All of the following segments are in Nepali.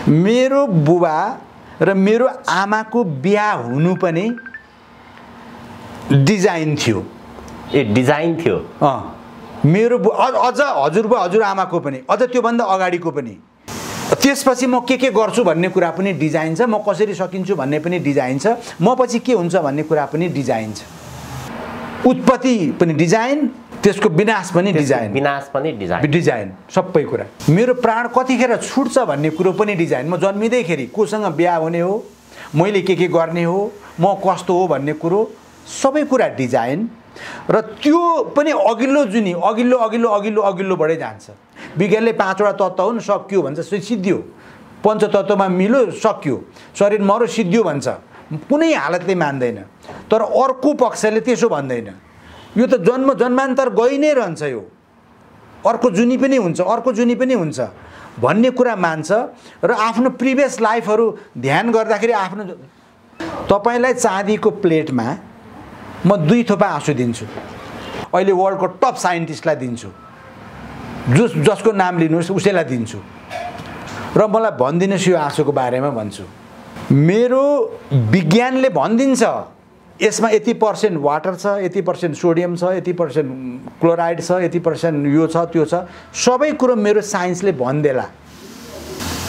मेरो बुबा र मेरो आमाको बिहा हुनु पनि डिजाइन थियो। ए डिजाइन थियो। मेरो अझ हजुरबा हजुरआमाको पनि, अझ त्योभन्दा अगाडिको पनि। त्यसपछि म के गर्छु भन्ने कुरा पनि डिजाइन छ, म कसरी सकिन्छु भन्ने पनि डिजाइन छ, म पछि के हुन्छ भन्ने कुरा पनि डिजाइन छ। उत्पत्ति पनि डिजाइन, त्यसको विनाश पनि डिजाइन, डिजाइन सबै कुरा। मेरो प्राण कतिखेर छुट्छ भन्ने कुरो पनि डिजाइन। म जन्मिँदैखेरि कोसँग बिहा हुने हो, मैले के गर्ने हो, म कस्तो हो भन्ने कुरो सबै कुरा डिजाइन। र त्यो पनि अघिल्लो जुनी अघिल्लो अघिल्लो अघिल्लो अघिल्लो बढ्दै जान्छ। विज्ञानले 5वटा तत्त्व हुन्, सक्यो भन्छ, सिद्धियो। पञ्चतत्त्वमा मिल्यो, सक्यो। शरीर मर्यो, सिद्धियो भन्छ, कुनै हालतले मान्दैन। तर अर्को पक्षले त्यसो भन्दैन। यो त जन्मान्तर गइ नै रहन्छ, यो अर्को जुनी पनि हुन्छ, अर्को जुनी पनि हुन्छ भन्ने कुरा मान्छ। र आफ्नो प्रिभियस लाइफहरू ध्यान गर्दाखेरि आफ्नो तपाईलाई चाँदीको प्लेटमा म 2 थोपा आँसु दिन्छु। अहिले वर्ल्डको टप साइन्टिस्टलाई दिन्छु, जसको नाम लिनुहोस् उसैलाई दिन्छु। र मलाई भनिदिनुहोस् यो आँसुको बारेमा भन्छु। मेरो विज्ञानले भनिदिन्छ यसमा यति % वाटर छ, यति % सोडियम छ, यति % क्लोराइड छ, यति % यो छ त्यो छ, सबै कुरो मेरो साइन्सले भन्देला।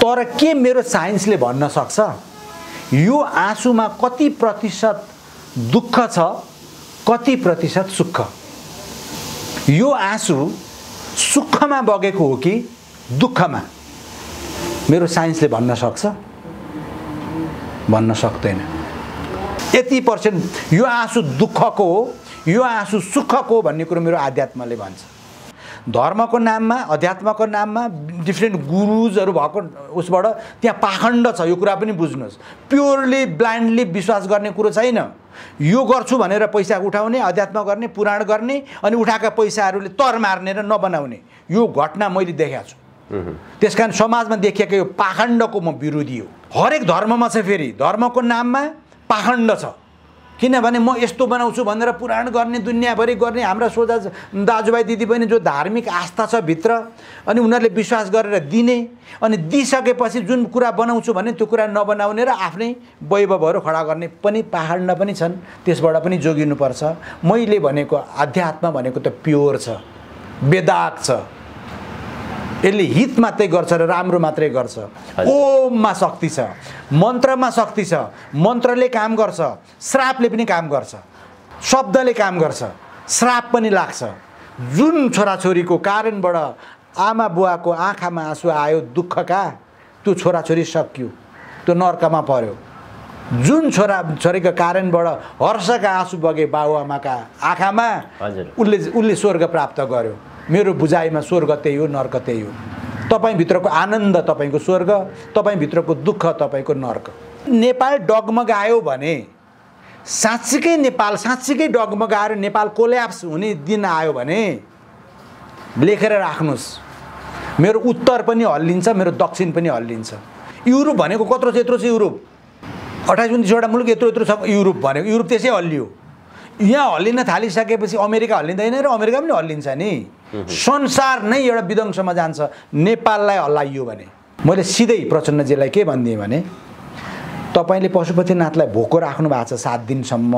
तर के मेरो साइन्सले भन्न सक्छ यो आँसुमा कति % दुःख छ, कति % सुख? यो आँसु सुखमा बगेको हो कि दुःखमा? मेरो साइन्सले भन्न सक्छ? भन्न सक्दैन। यति % यो आँसु दुःखको हो, यो आँसु सुखको हो भन्ने कुरो मेरो आध्यात्मले भन्छ। धर्मको नाममा, अध्यात्मको नाममा डिफ्रेन्ट गुरुजहरू भएको उसबाट त्यहाँ पाखण्ड छ। यो कुरा पनि बुझ्नुहोस्। प्योरली ब्लाइन्डली विश्वास गर्ने कुरो छैन। यो गर्छु भनेर पैसा उठाउने, अध्यात्म गर्ने, पुराण गर्ने, अनि उठाएका पैसाहरूले तर मार्ने र नबनाउने, यो घटना मैले देखेको छु। त्यसकारण समाजमा देखिएको यो पाखण्डको म विरोधी हो। हरेक धर्ममा छ, फेरि धर्मको नाममा पाखण्ड छ। किनभने म यस्तो बनाउँछु भनेर पुराण गर्ने, दुनियाँभरि गर्ने, हाम्रा सोझा दाजुभाइ दिदीबहिनी जो धार्मिक आस्था छ भित्र, अनि उनीहरूले विश्वास गरेर दिने, अनि दिइसकेपछि जुन कुरा बनाउँछु भने त्यो कुरा नबनाउने र आफ्नै वैभवहरू खडा गर्ने पनि पाखण्ड पनि छन्। त्यसबाट पनि जोगिनुपर्छ। मैले भनेको आध्यात्म भनेको त प्योर छ, वेदाक छ। यसले हित मात्रै गर्छ र राम्रो मात्रै गर्छ। ओममा शक्ति छ, मन्त्रमा शक्ति छ, मन्त्रले काम गर्छ, श्रापले पनि काम गर्छ, शब्दले काम गर्छ, श्राप पनि लाग्छ। जुन छोराछोरीको कारणबाट आमा बुवाको आँखामा आँसु आयो दुःखका, त्यो छोराछोरी सकियो, त्यो नर्कमा पर्यो। जुन छोराछोरीको कारणबाट हर्षका आँसु बगे बाबुआमाका आँखामा, उसले स्वर्ग प्राप्त गर्यो। मेरो बुझाइमा स्वर्ग त्यही हो, नर्क त्यही हो। तपाईभित्रको आनन्द तपाईको स्वर्ग, तपाईभित्रको दुःख तपाईको नर्क। नेपाल डगमगायो भने, साँच्चीकै नेपाल साँच्चीकै डगमगाएर नेपाल कोल्याप्स हुने दिन आयो भने लेखेर राख्नुहोस्। मेरो उत्तर पनि हल्लिन्छ, मेरो दक्षिण पनि हल्लिन्छ। युरोप भनेको कत्रो छ? यत्रो छ युरोप। 28-29वटा मुलुक यत्रो छ युरोप भनेको। युरोप त्यसै हल्लियो। यहाँ हल्लिन थालिसकेपछि अमेरिका हल्लिँदैन र अमेरिका पनि हल्लिन्छ नि। संसार नै एउटा विध्वंसमा जान्छ नेपाललाई हल्लाइयो भने। मैले सिधै प्रचण्डजीलाई के भनिदिएँ भने, तपाईले पशुपतिनाथलाई भोको राख्नु भएको छ 7 दिनसम्म,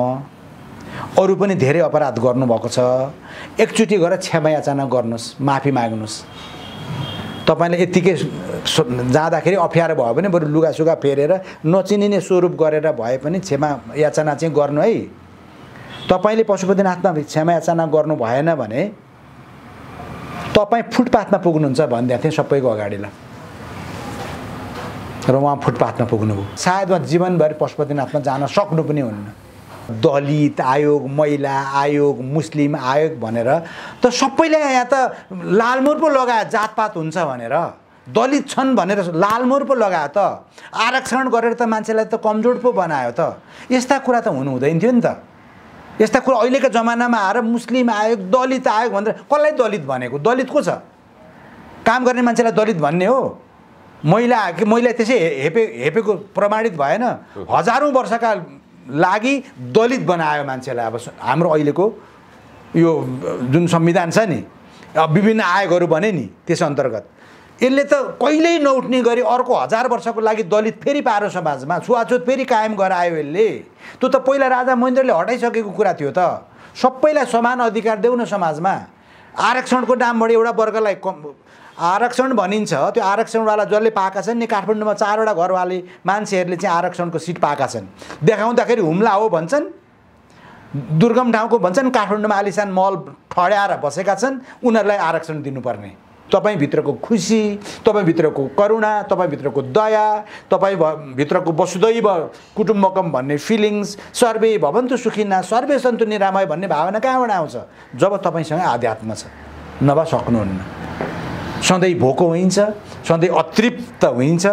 अरू पनि धेरै अपराध गर्नुभएको छ, एकचोटि गएर क्षमा याचना गर्नुहोस्, माफी माग्नुहोस्। तपाईले यतिकै जाँदाखेरि अप्ठ्यारो भयो भने बरु लुगासुगा फेरेर नचिनिने स्वरूप गरेर भए पनि क्षमा याचना चाहिँ गर्नु है। तपाईले पशुपतिनाथमा क्षमा याचना गर्नु भएन भने तपाईँ फुटपाथमा पुग्नुहुन्छ भनिदिएको थिएँ सबैको अगाडि। ल र उहाँ फुटपाथमा पुग्नुभयो। सायद उहाँ जीवनभरि पशुपतिनाथमा जान सक्नु पनि हुन्न। दलित आयोग, महिला आयोग, मुस्लिम आयोग भनेर त सबैले यहाँ त लालमोहर पो लगायो जातपात हुन्छ भनेर, दलित छन् भनेर लालमोहर पो लगायो त, आरक्षण गरेर त मान्छेलाई त कमजोर पो बनायो त। यस्ता कुरा त हुनु हुँदैन थियो नि त। यस्ता कुरा अहिलेको जमानामा आएर मुस्लिम आयोग, दलित आयोग भनेर कसलाई दलित भनेको? दलित को छ? काम गर्ने मान्छेलाई दलित भन्ने हो? महिला त्यसै हेपेको प्रमाणित भएन। हजारौं वर्षका लागि दलित बनायो मान्छेलाई। अब हाम्रो अहिलेको यो जुन संविधान छ नि, विभिन्न आयोगहरू बने नि, त्यस अन्तर्गत यसले त कहिल्यै नउठ्ने गरी अर्को 1000 वर्षको लागि दलित फेरि पारो समाजमा, छुवाछुत फेरि कायम गरायो यसले। त्यो त पहिला राजा महेन्द्रले हटाइसकेको कुरा थियो त। सबैलाई समान अधिकार देऊ न समाजमा। आरक्षणको नामबाट एउटा वर्गलाई आरक्षण भनिन्छ, त्यो आरक्षणवाला जसले पाएका छन् नि, काठमाडौँमा 4 वटा घरवाले मान्छेहरूले चाहिँ आरक्षणको सिट पाएका छन्। देखाउँदाखेरि हुम्ला हो भन्छन्, दुर्गम ठाउँको भन्छन्, काठमाडौँमा आलिसान महल ठड्याएर बसेका छन्, उनीहरूलाई आरक्षण दिनुपर्ने। तपाईभित्रको खुसी, तपाईभित्रको करुणा, तपाईभित्रको दया, तपाईभित्रको वसुदैव कुटुम्बकम भन्ने फिलिङ्स, सर्वे भवन्तु सुखिना सर्वे सन्तु निरामय भन्ने भावना कहाँबाट आउँछ? जब तपाईँसँग आध्यात्म छ। नभए सक्नुहुन्न। सधैँ भोको हुन्छ, सधैँ अतृप्त हुन्छ,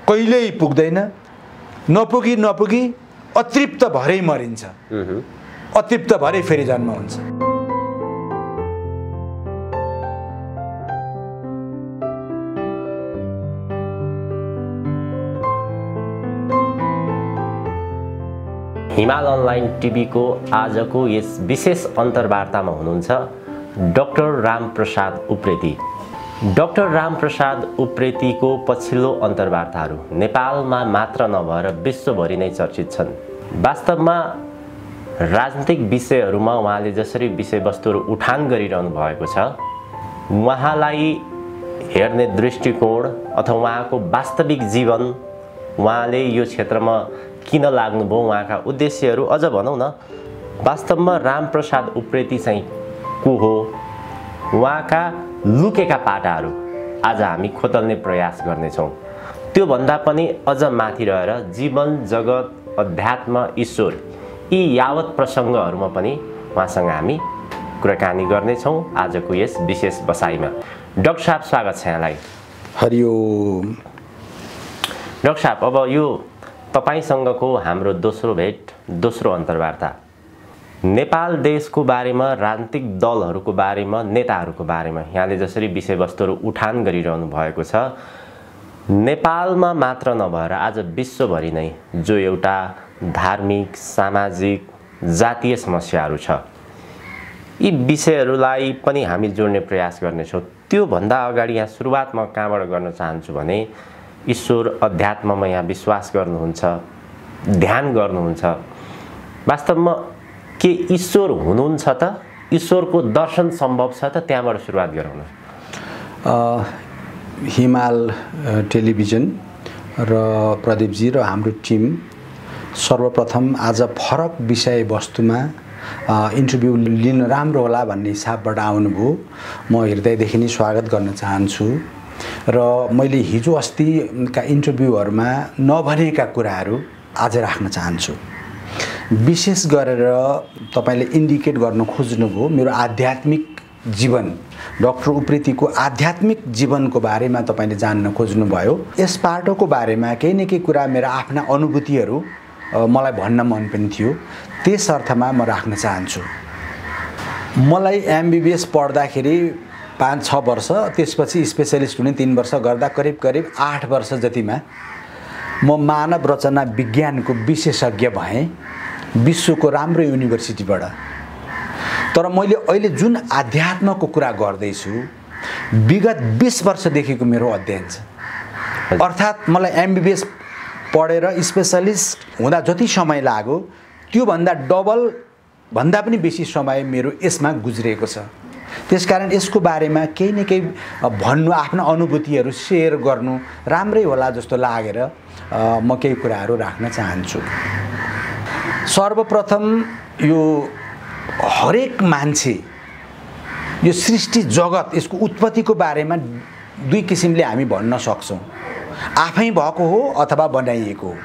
कहिल्यै पुग्दैन। नपुगी अतृप्त भरै मरिन्छ, अतृप्त भरै फेरि जन्म हुन्छ। हिमाल अनलाइन टिभीको आजको यस विशेष अन्तर्वार्तामा हुनुहुन्छ डाक्टर रामप्रसाद उप्रेती। डाक्टर रामप्रसाद उप्रेतीको पछिल्लो अन्तर्वार्ताहरू नेपालमा मात्र नभएर विश्वभरि नै चर्चित छन्। वास्तवमा राजनीतिक विषयहरूमा उहाँले जसरी विषयवस्तुहरू उठान गरिरहनु भएको छ, उहाँलाई हेर्ने दृष्टिकोण अथवा उहाँको वास्तविक जीवन, उहाँले यो क्षेत्रमा किन लाग्नुभयो, उहाँका उद्देश्यहरू, अझ भनौँ न वास्तवमा रामप्रसाद उप्रेती चाहिँ को हो, उहाँका लुकेका पाटाहरू आज हामी खोतल्ने प्रयास गर्नेछौँ। त्योभन्दा पनि अझ माथि रहेर जीवन, जगत, अध्यात्म, ईश्वर यी यावत प्रसङ्गहरूमा पनि उहाँसँग हामी कुराकानी गर्नेछौँ आजको यस विशेष बसाइमा। डाक्टर साहब, स्वागत छ यहाँलाई। हरिओम। डाक्टर साहब, अब यो तपाईसँगको हाम्रो दोस्रो भेट, दोस्रो अन्तर्वार्ता नेपाल देशको बारेमा, राजनीतिक दलहरूको बारेमा, नेताहरूको बारेमा यहाँले जसरी विषयवस्तुहरू उठान गरिरहनु भएको छ, नेपालमा मात्र नभएर आज विश्वभरि नै जो एउटा धार्मिक, सामाजिक, जातीय समस्याहरू छ, यी विषयहरूलाई पनि हामी जोड्ने प्रयास गर्नेछौँ। त्योभन्दा अगाडि यहाँ सुरुवात म कहाँबाट गर्न चाहन्छु भने ईश्वर, अध्यात्ममा यहाँ विश्वास गर्नुहुन्छ, ध्यान गर्नुहुन्छ। वास्तवमा के ईश्वर हुनुहुन्छ त? ईश्वरको दर्शन सम्भव छ त? त्यहाँबाट सुरुवात गरौँ न। हिमाल टेलिभिजन र प्रदीपजी र हाम्रो टिम सर्वप्रथम आज फरक विषयवस्तुमा इन्टरभ्यू लिन राम्रो होला भन्ने हिसाबबाट आउनुभयो। म हृदयदेखि नै स्वागत गर्न चाहन्छु र मैले हिजो अस्तिका इन्टरभ्यूहरूमा नभनेका कुराहरू आज राख्न चाहन्छु। विशेष गरेर तपाईले इन्डिकेट गर्न खोज्नुभयो मेरो आध्यात्मिक जीवन, डाक्टर उप्रेतीको आध्यात्मिक जीवनको बारेमा तपाईले जान्न खोज्नुभयो। यस पाटोको बारेमा केही न केही कुरा मेरा आफ्ना अनुभूतिहरू मलाई भन्न मन पनि थियो, त्यस अर्थमा म राख्न चाहन्छु। मलाई एमबीबीएस पढ्दाखेरि 5-6 वर्ष, त्यसपछि स्पेशलिस्ट हुने 3 वर्ष गर्दा करिब 8 वर्ष जतिमा म मानव रचना विज्ञानको विशेषज्ञ भएँ विश्वको राम्रो युनिभर्सिटीबाट। तर मैले अहिले जुन आध्यात्मको कुरा गर्दैछु विगत 20 वर्षदेखिको मेरो अध्ययन छ। अर्थात् मलाई एमबीबीएस पढेर स्पेशलिस्ट हुँदा जति समय लाग्यो त्योभन्दा डबल भन्दा पनि बेसी समय मेरो यसमा गुज्रेको छ। त्यसकारण यसको बारेमा केही न केही भन्नु, आफ्ना अनुभूतिहरू सेयर गर्नु राम्रै होला जस्तो लागेर म केही कुराहरू राख्न चाहन्छु। सर्वप्रथम यो हरेक मान्छे, यो सृष्टि जगत, यसको उत्पत्तिको बारेमा दुई किसिमले हामी भन्न सक्छौँ। आफै भएको हो अथवा बनाइएको हो।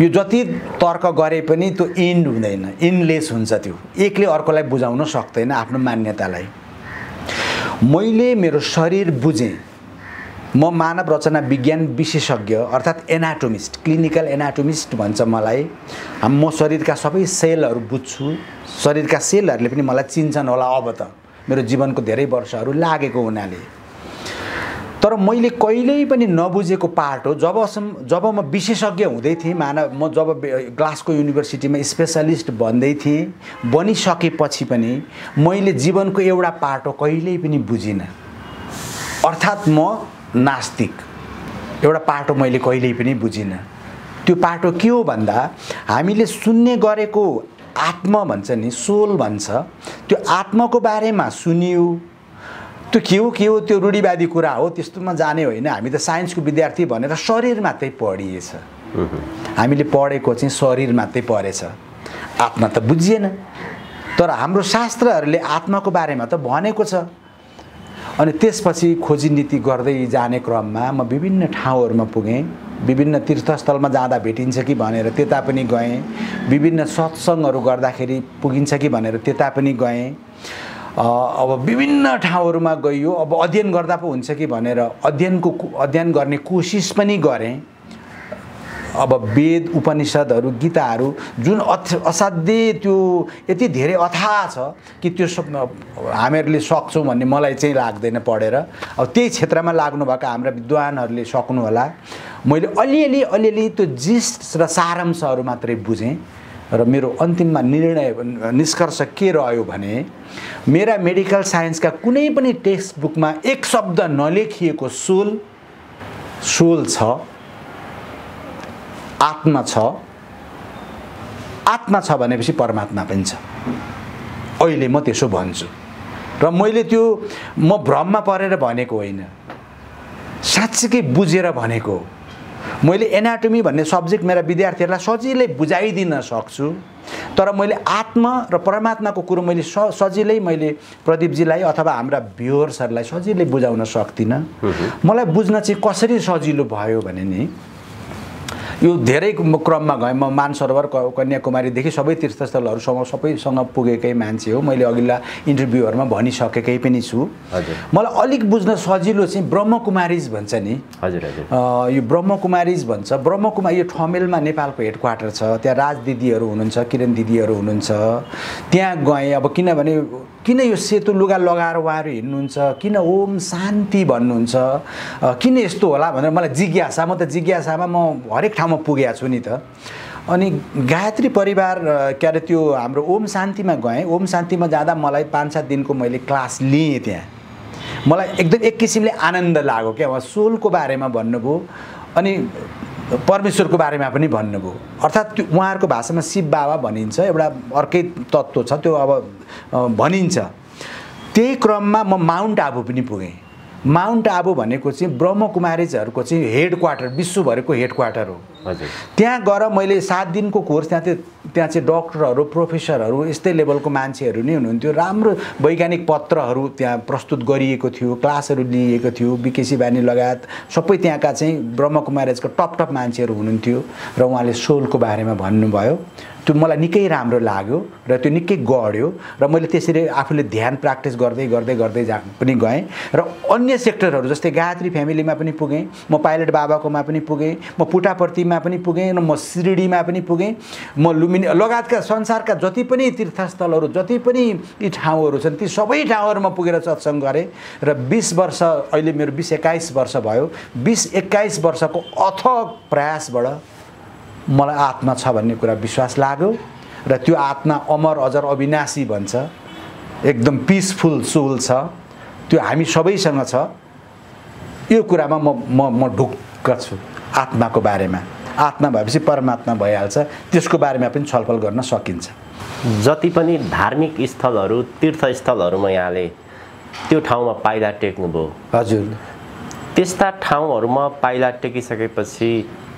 यो जति तर्क गरे पनि त्यो इन्ड हुँदैन, इन्डलेस हुन्छ। त्यो एकले अर्कोलाई बुझाउन सक्दैन आफ्नो मान्यतालाई। मैले मेरो शरीर बुझेँ। म मानव रचना विज्ञान विशेषज्ञ अर्थात् एनाटोमिस्ट, क्लिनिकल एनाटोमिस्ट भन्छ मलाई। म शरीरका सबै सेलहरू बुझ्छु, शरीरका सेलहरूले पनि मलाई चिन्छन् होला। अब त मेरो जीवनको धेरै वर्षहरू लागेको हुनाले। तर मैले कहिल्यै पनि नबुझेको पार्ट हो। जब म विशेषज्ञ हुँदै थिएँ, म जब ग्लासको युनिभर्सिटीमा स्पेशलिस्ट बन्दै थिएँ, बनिसकेपछि पनि मैले जीवनको एउटा पार्ट हो कहिल्यै पनि बुझिनँ। अर्थात् म नास्तिक। एउटा पाटो मैले कहिल्यै पनि बुझिनँ। त्यो पाटो के हो भन्दा हामीले सुन्ने गरेको आत्मा भन्छ नि, सोल भन्छ, त्यो आत्माको बारेमा सुनियो, त्यो के हो त्यो रूढिवादी कुरा हो, त्यस्तोमा जाने होइन। हामी त साइन्सको विद्यार्थी भनेर शरीर मात्रै पढिएछ। हामीले पढेको चाहिँ शरीर मात्रै पढेछ, आत्मा त बुझिएन। तर हाम्रो शास्त्रहरूले आत्माको बारेमा त भनेको छ। अनि त्यसपछि खोजी नीति गर्दै जाने क्रममा म विभिन्न ठाउँहरूमा पुगेँ। विभिन्न तीर्थस्थलमा जाँदा भेटिन्छ कि भनेर त्यता पनि गएँ। विभिन्न सत्सङ्गहरू गर्दाखेरि पुगिन्छ कि भनेर त्यता पनि गएँ। अब विभिन्न ठाउँहरूमा गइयो। अब अध्ययन गर्दा पो हुन्छ कि भनेर अध्ययन गर्ने कोसिस पनि गरेँ। अब वेद उपनिषदहरू गीताहरू जुन असाध्यै त्यो यति धेरै अथाह छ कि त्यो हामीहरूले सक्छौँ भन्ने मलाई चाहिँ लाग्दैन पढेर। अब त्यही क्षेत्रमा लाग्नुभएका हाम्रा विद्वानहरूले सक्नु होला। मैले अलिअलि त्यो जिस्ट र सारांशहरू मात्रै बुझेँ। र मेरो अन्तिममा निष्कर्ष के रह्यो भने मेरा मेडिकल साइन्सका कुनै पनि टेक्स्ट बुकमा एक शब्द नलेखिएको सोल छ, आत्मा छ। आत्मा छ भनेपछि परमात्मा पनि छ। अहिले म त्यसो भन्छु र मैले त्यो म भ्रममा परेर भनेको होइन, साँच्चीकै बुझेर भनेको। मैले एनाटोमी भन्ने सब्जेक्ट मेरा विद्यार्थीहरूलाई सजिलै बुझाइदिन सक्छु, तर मैले आत्मा र परमात्माको कुरो मैले सजिलै मैले प्रदीपजीलाई अथवा हाम्रा भ्युअर्सहरूलाई सजिलै बुझाउन सक्दिनँ। मलाई बुझ्न चाहिँ कसरी सजिलो भयो भने नि, यो धेरै क्रममा गएँ। म मानसरोवर कन्याकुमारीदेखि सबै तीर्थस्थलहरूसँग सबैसँग पुगेकै मान्छे हो। मैले अघिल्ला इन्टरभ्यूहरूमा भनिसकेकै पनि छु। मलाई अलिक बुझ्न सजिलो चाहिँ ब्रह्मकुमारीज भन्छ नि। यो ब्रह्मकुमारीज भन्छ। ब्रह्मकुमारी यो ठमेलमा नेपालको हेडक्वार्टर छ। त्यहाँ राज दिदीहरू हुनुहुन्छ, किरण दिदीहरू हुनुहुन्छ। त्यहाँ गएँ। अब किनभने किन यो सेतो लुगा लगाएर उहाँहरू हिँड्नुहुन्छ, किन ओम शान्ति भन्नुहुन्छ, किन यस्तो होला भनेर मलाई जिज्ञासा। म त जिज्ञासामा म हरेक ठाउँमा पुगेको छु नि त। अनि गायत्री परिवार के अरे त्यो हाम्रो ओम शान्तिमा गएँ। ओम शान्तिमा जाँदा मलाई 5-7 दिनको मैले क्लास लिएँ। त्यहाँ मलाई एकदम एक किसिमले आनन्द लाग्यो क्या। उहाँ सोलको बारेमा भन्नुभयो अनि परमेश्वरको बारेमा पनि भन्नुभयो। अर्थात् त्यो उहाँहरूको भाषामा शिव बाबा भनिन्छ, एउटा अर्कै तत्त्व छ त्यो अब भनिन्छ। त्यही क्रममा म माउन्ट आबु पनि पुगेँ। माउन्ट आबु भनेको चाहिँ ब्रह्मकुमारीजहरूको चाहिँ हेडक्वार्टर, विश्वभरिको हेडक्वार्टर हो। त्यहाँ गएर मैले 7 दिनको कोर्स, त्यहाँ चाहिँ डक्टरहरू, प्रोफेसरहरू, यस्तै लेभलको मान्छेहरू नै हुनुहुन्थ्यो। राम्रो वैज्ञानिक पत्रहरू त्यहाँ प्रस्तुत गरिएको थियो, क्लासहरू लिइएको थियो। बिकेसी बानी लगायत सबै त्यहाँका चाहिँ ब्रह्मकुमारीजको टप मान्छेहरू हुनुहुन्थ्यो र उहाँले सोलको बारेमा भन्नुभयो। त्यो मलाई निकै राम्रो लाग्यो र त्यो निकै गढ्यो र मैले त्यसरी आफूले ध्यान प्र्याक्टिस गर्दै पनि गएँ। र अन्य सेक्टरहरू जस्तै गायत्री फ्यामिलीमा पनि पुगेँ, म पाइलट बाबाकोमा पनि पुगेँ, म पुटापर्तीमा पनि पुगेँ, र म शिरडीमा पनि पुगेँ। म लुम्बिनी लगायतका संसारका जति पनि तीर्थस्थलहरू, जति पनि यी ठाउँहरू छन्, ती सबै ठाउँहरूमा पुगेर सत्सङ्ग गरेँ। र 20 वर्ष, अहिले मेरो 20-21 वर्ष भयो। 20-21 वर्षको अथक प्रयासबाट मलाई आत्मा छ भन्ने कुरा विश्वास लाग्यो। र त्यो आत्मा अमर अजर अविनाशी भन्छ, एकदम पिसफुल सोल छ, त्यो हामी सबैसँग छ। यो कुरामा म ढुक्क छु आत्माको बारेमा। आत्मा भएपछि परमात्मा भइहाल्छ, त्यसको बारेमा पनि छलफल गर्न सकिन्छ। जति पनि धार्मिक स्थलहरू, तीर्थस्थलहरूमा यहाँले त्यो ठाउँमा पाइला टेक्नुभयो। हजुर। त्यस्ता ठाउँहरूमा पाइला टेकिसकेपछि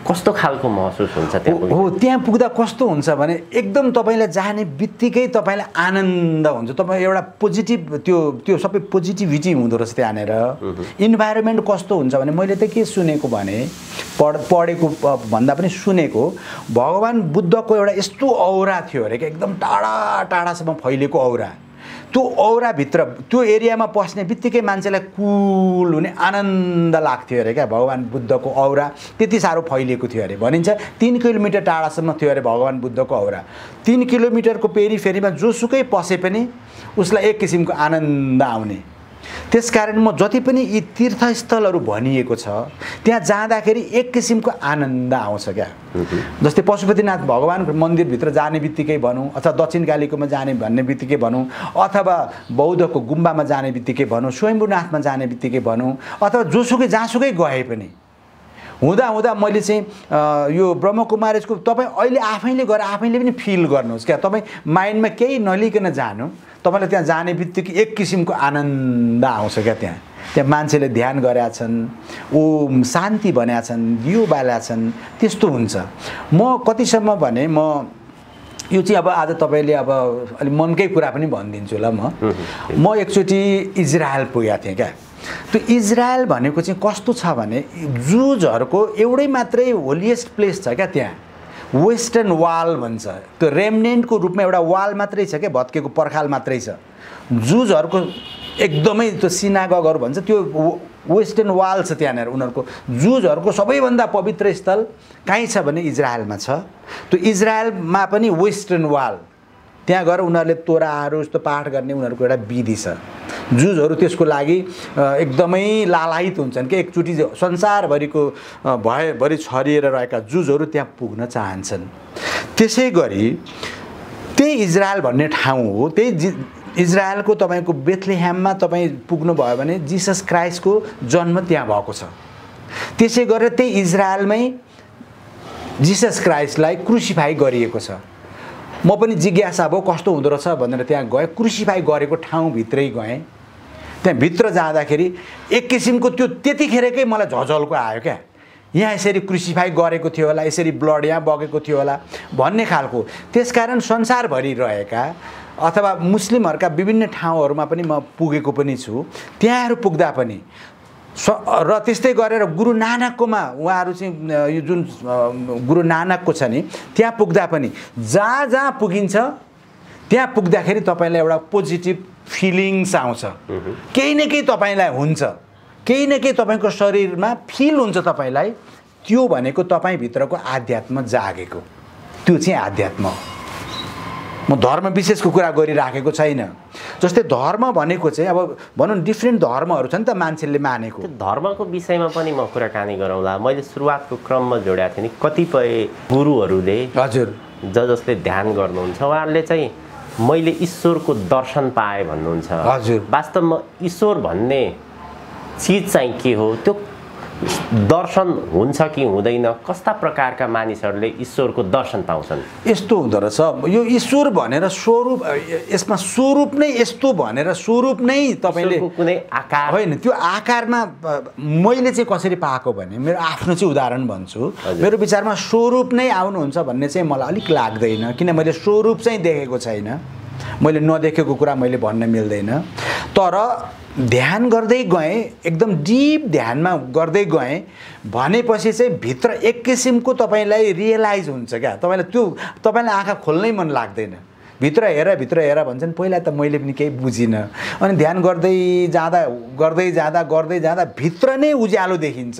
कस्तो खालको महसुस हुन्छ त्यहाँ? हो, त्यहाँ पुग्दा कस्तो हुन्छ भने एकदम तपाईँलाई जाने बित्तिकै तपाईँलाई आनन्द हुन्छ। तपाईँ एउटा पोजिटिभ त्यो सबै पोजिटिभिटी हुँदो रहेछ त्यहाँनिर। इन्भाइरोमेन्ट कस्तो हुन्छ भने मैले त के सुनेको भने पढेको भन्दा पनि सुनेको, भगवान् बुद्धको एउटा यस्तो औरा थियो अरे क्या, एकदम टाढासम्म फैलिएको औरा। त्यो औराभित्र त्यो एरियामा पस्ने बित्तिकै मान्छेलाई कुल हुने आनन्द लाग्थ्यो अरे क्या। भगवान् बुद्धको औरा त्यति साह्रो फैलिएको थियो अरे। भनिन्छ 3 किलोमिटर टाढासम्म थियो अरे भगवान् बुद्धको औरा। 3 किलोमिटरको पेरिफेरीमा जोसुकै पसे पनि उसलाई एक किसिमको आनन्द आउने। त्यसकारण म जति पनि यी तीर्थस्थलहरू भनिएको छ त्यहाँ जाँदाखेरि एक किसिमको आनन्द आउँछ क्या। जस्तै पशुपतिनाथ भगवानको मन्दिरभित्र जाने बित्तिकै भनौँ अथवा दक्षिण कालीकोमा जाने भन्ने बित्तिकै भनौँ अथवा बौद्धको गुम्बामा जाने बित्तिकै भनौँ स्वयम्भूनाथमा जाने बित्तिकै भनौँ अथवा जोसुकै जहाँसुकै गए पनि हुँदा मैले चाहिँ यो ब्रह्मकुमारीजको तपाईँ अहिले आफैले गएर आफैले पनि फिल गर्नुहोस् क्या। तपाईँ माइन्डमा केही नलिकन जानु, तपाईँलाई त्यहाँ जाने बित्तिकै एक किसिमको आनन्द आउँछ क्या। त्यहाँ मान्छेले ध्यान गरेका छन्, ओम शान्ति भनेका छन्, दियो बालेका छन्, त्यस्तो हुन्छ। म कतिसम्म भने म यो चाहिँ अब आज तपाईँले अब अलिक मनकै कुरा पनि भनिदिन्छु ल। म एकचोटि इजरायल पुगेको थिएँ क्या। त्यो इजरायल भनेको चाहिँ कस्तो छ भने जुजहरूको एउटै मात्रै होलिएस्ट प्लेस छ क्या त्यहाँ, वेस्टर्न वाल भन्छ। त्यो रेमनेन्टको रूपमा एउटा वाल मात्रै छ क्या, भत्केको पर्खाल मात्रै छ। जुजहरूको एकदमै त्यो सिनागगहरू भन्छ त्यो वेस्टर्न वाल छ त्यहाँनिर। उनीहरूको जुजहरूको सबैभन्दा पवित्र स्थल कहीँ छ भने इजरायलमा छ। त्यो इजरायलमा पनि वेस्टर्न वाल, त्यहाँ गएर उनीहरूले तोराहरू जस्तो पाठ गर्ने उनीहरूको एउटा विधि छ। जुजहरू त्यसको लागि एकदमै लालायित हुन्छन् कि एकचोटि संसारभरिको भरि छरिएर रहेका जुजहरू त्यहाँ पुग्न चाहन्छन्। त्यसै गरी त्यही इजरायल भन्ने ठाउँ हो। त्यही इजरायलको तपाईँको बेथलेहेममा तपाईँ पुग्नुभयो भने जिसस क्राइस्टको जन्म त्यहाँ भएको छ। त्यसै गरेर त्यही इजरायलमै जिसस क्राइस्टलाई क्रुसिफाई गरिएको छ। म पनि जिज्ञासा भयो कस्तो हुँदो रहेछ भनेर त्यहाँ गएँ, क्रुसिफाई गरेको ठाउँभित्रै गएँ। त्यहाँ भित्र जाँदाखेरि एक किसिमको त्यो त्यतिखेरकै मलाई झझल्को आयो क्या। यहाँ यसरी क्रुसिफाई गरेको थियो होला, यसरी ब्लड यहाँ बगेको थियो होला भन्ने खालको। त्यसकारण संसारभरि रहेका अथवा मुस्लिमहरूका विभिन्न ठाउँहरूमा पनि म पुगेको पनि छु। त्यहाँहरू पुग्दा पनि र त्यस्तै गरेर गुरु नानककोमा उहाँहरू चाहिँ यो जुन गुरु नानकको छ नि त्यहाँ पुग्दा पनि जहाँ जहाँ पुगिन्छ त्यहाँ पुग्दाखेरि तपाईँलाई एउटा पोजिटिभ फिलिङ्स आउँछ। केही न केही तपाईँलाई हुन्छ, केही न केही तपाईँको शरीरमा फिल हुन्छ तपाईँलाई। त्यो भनेको तपाईँभित्रको आध्यात्म जागेको, त्यो चाहिँ आध्यात्म हो। म धर्म विशेषको कुरा गरिराखेको छैन। जस्तै धर्म भनेको चाहिँ अब भनौँ डिफ्रेन्ट धर्महरू छ नि त मान्छेले मानेको। धर्मको विषयमा पनि म कुराकानी गरौँला। मैले सुरुवातको क्रममा जोडेको थिएँ नि, कतिपय गुरुहरूले हजुर जसले ध्यान गर्नुहुन्छ उहाँहरूले चाहिँ मैले ईश्वरको दर्शन पाएँ भन्नुहुन्छ। हजुर वास्तवमा ईश्वर भन्ने चिज चाहिँ के हो, त्यो दर्शन हुन्छ कि हुँदैन, कस्ता प्रकारका मानिसहरूले ईश्वरको दर्शन पाउँछन्? यस्तो हुँदो रहेछ यो ईश्वर भनेर स्वरूप, यसमा स्वरूप नै यस्तो भनेर स्वरूप नै तपाईँले कुनै आकार होइन, त्यो आकारमा मैले चाहिँ कसरी पाएको भने मेरो आफ्नो चाहिँ उदाहरण भन्छु। मेरो विचारमा स्वरूप नै आउनुहुन्छ भन्ने चाहिँ मलाई अलिक लाग्दैन, किन मैले स्वरूप चाहिँ देखेको छैन। मैले नदेखेको कुरा मैले भन्न मिल्दैन। तर ध्यान गर्दै गएँ, एकदम डिप ध्यानमा गर्दै गएँ भनेपछि चाहिँ भित्र एक किसिमको तपाईँलाई रियलाइज हुन्छ क्या। तपाईँलाई त्यो तपाईँलाई आँखा खोल्नै मन लाग्दैन। भित्र हेर भन्छन्। पहिला त मैले पनि केही बुझिनँ। अनि ध्यान गर्दै जाँदा भित्र नै उज्यालो देखिन्छ।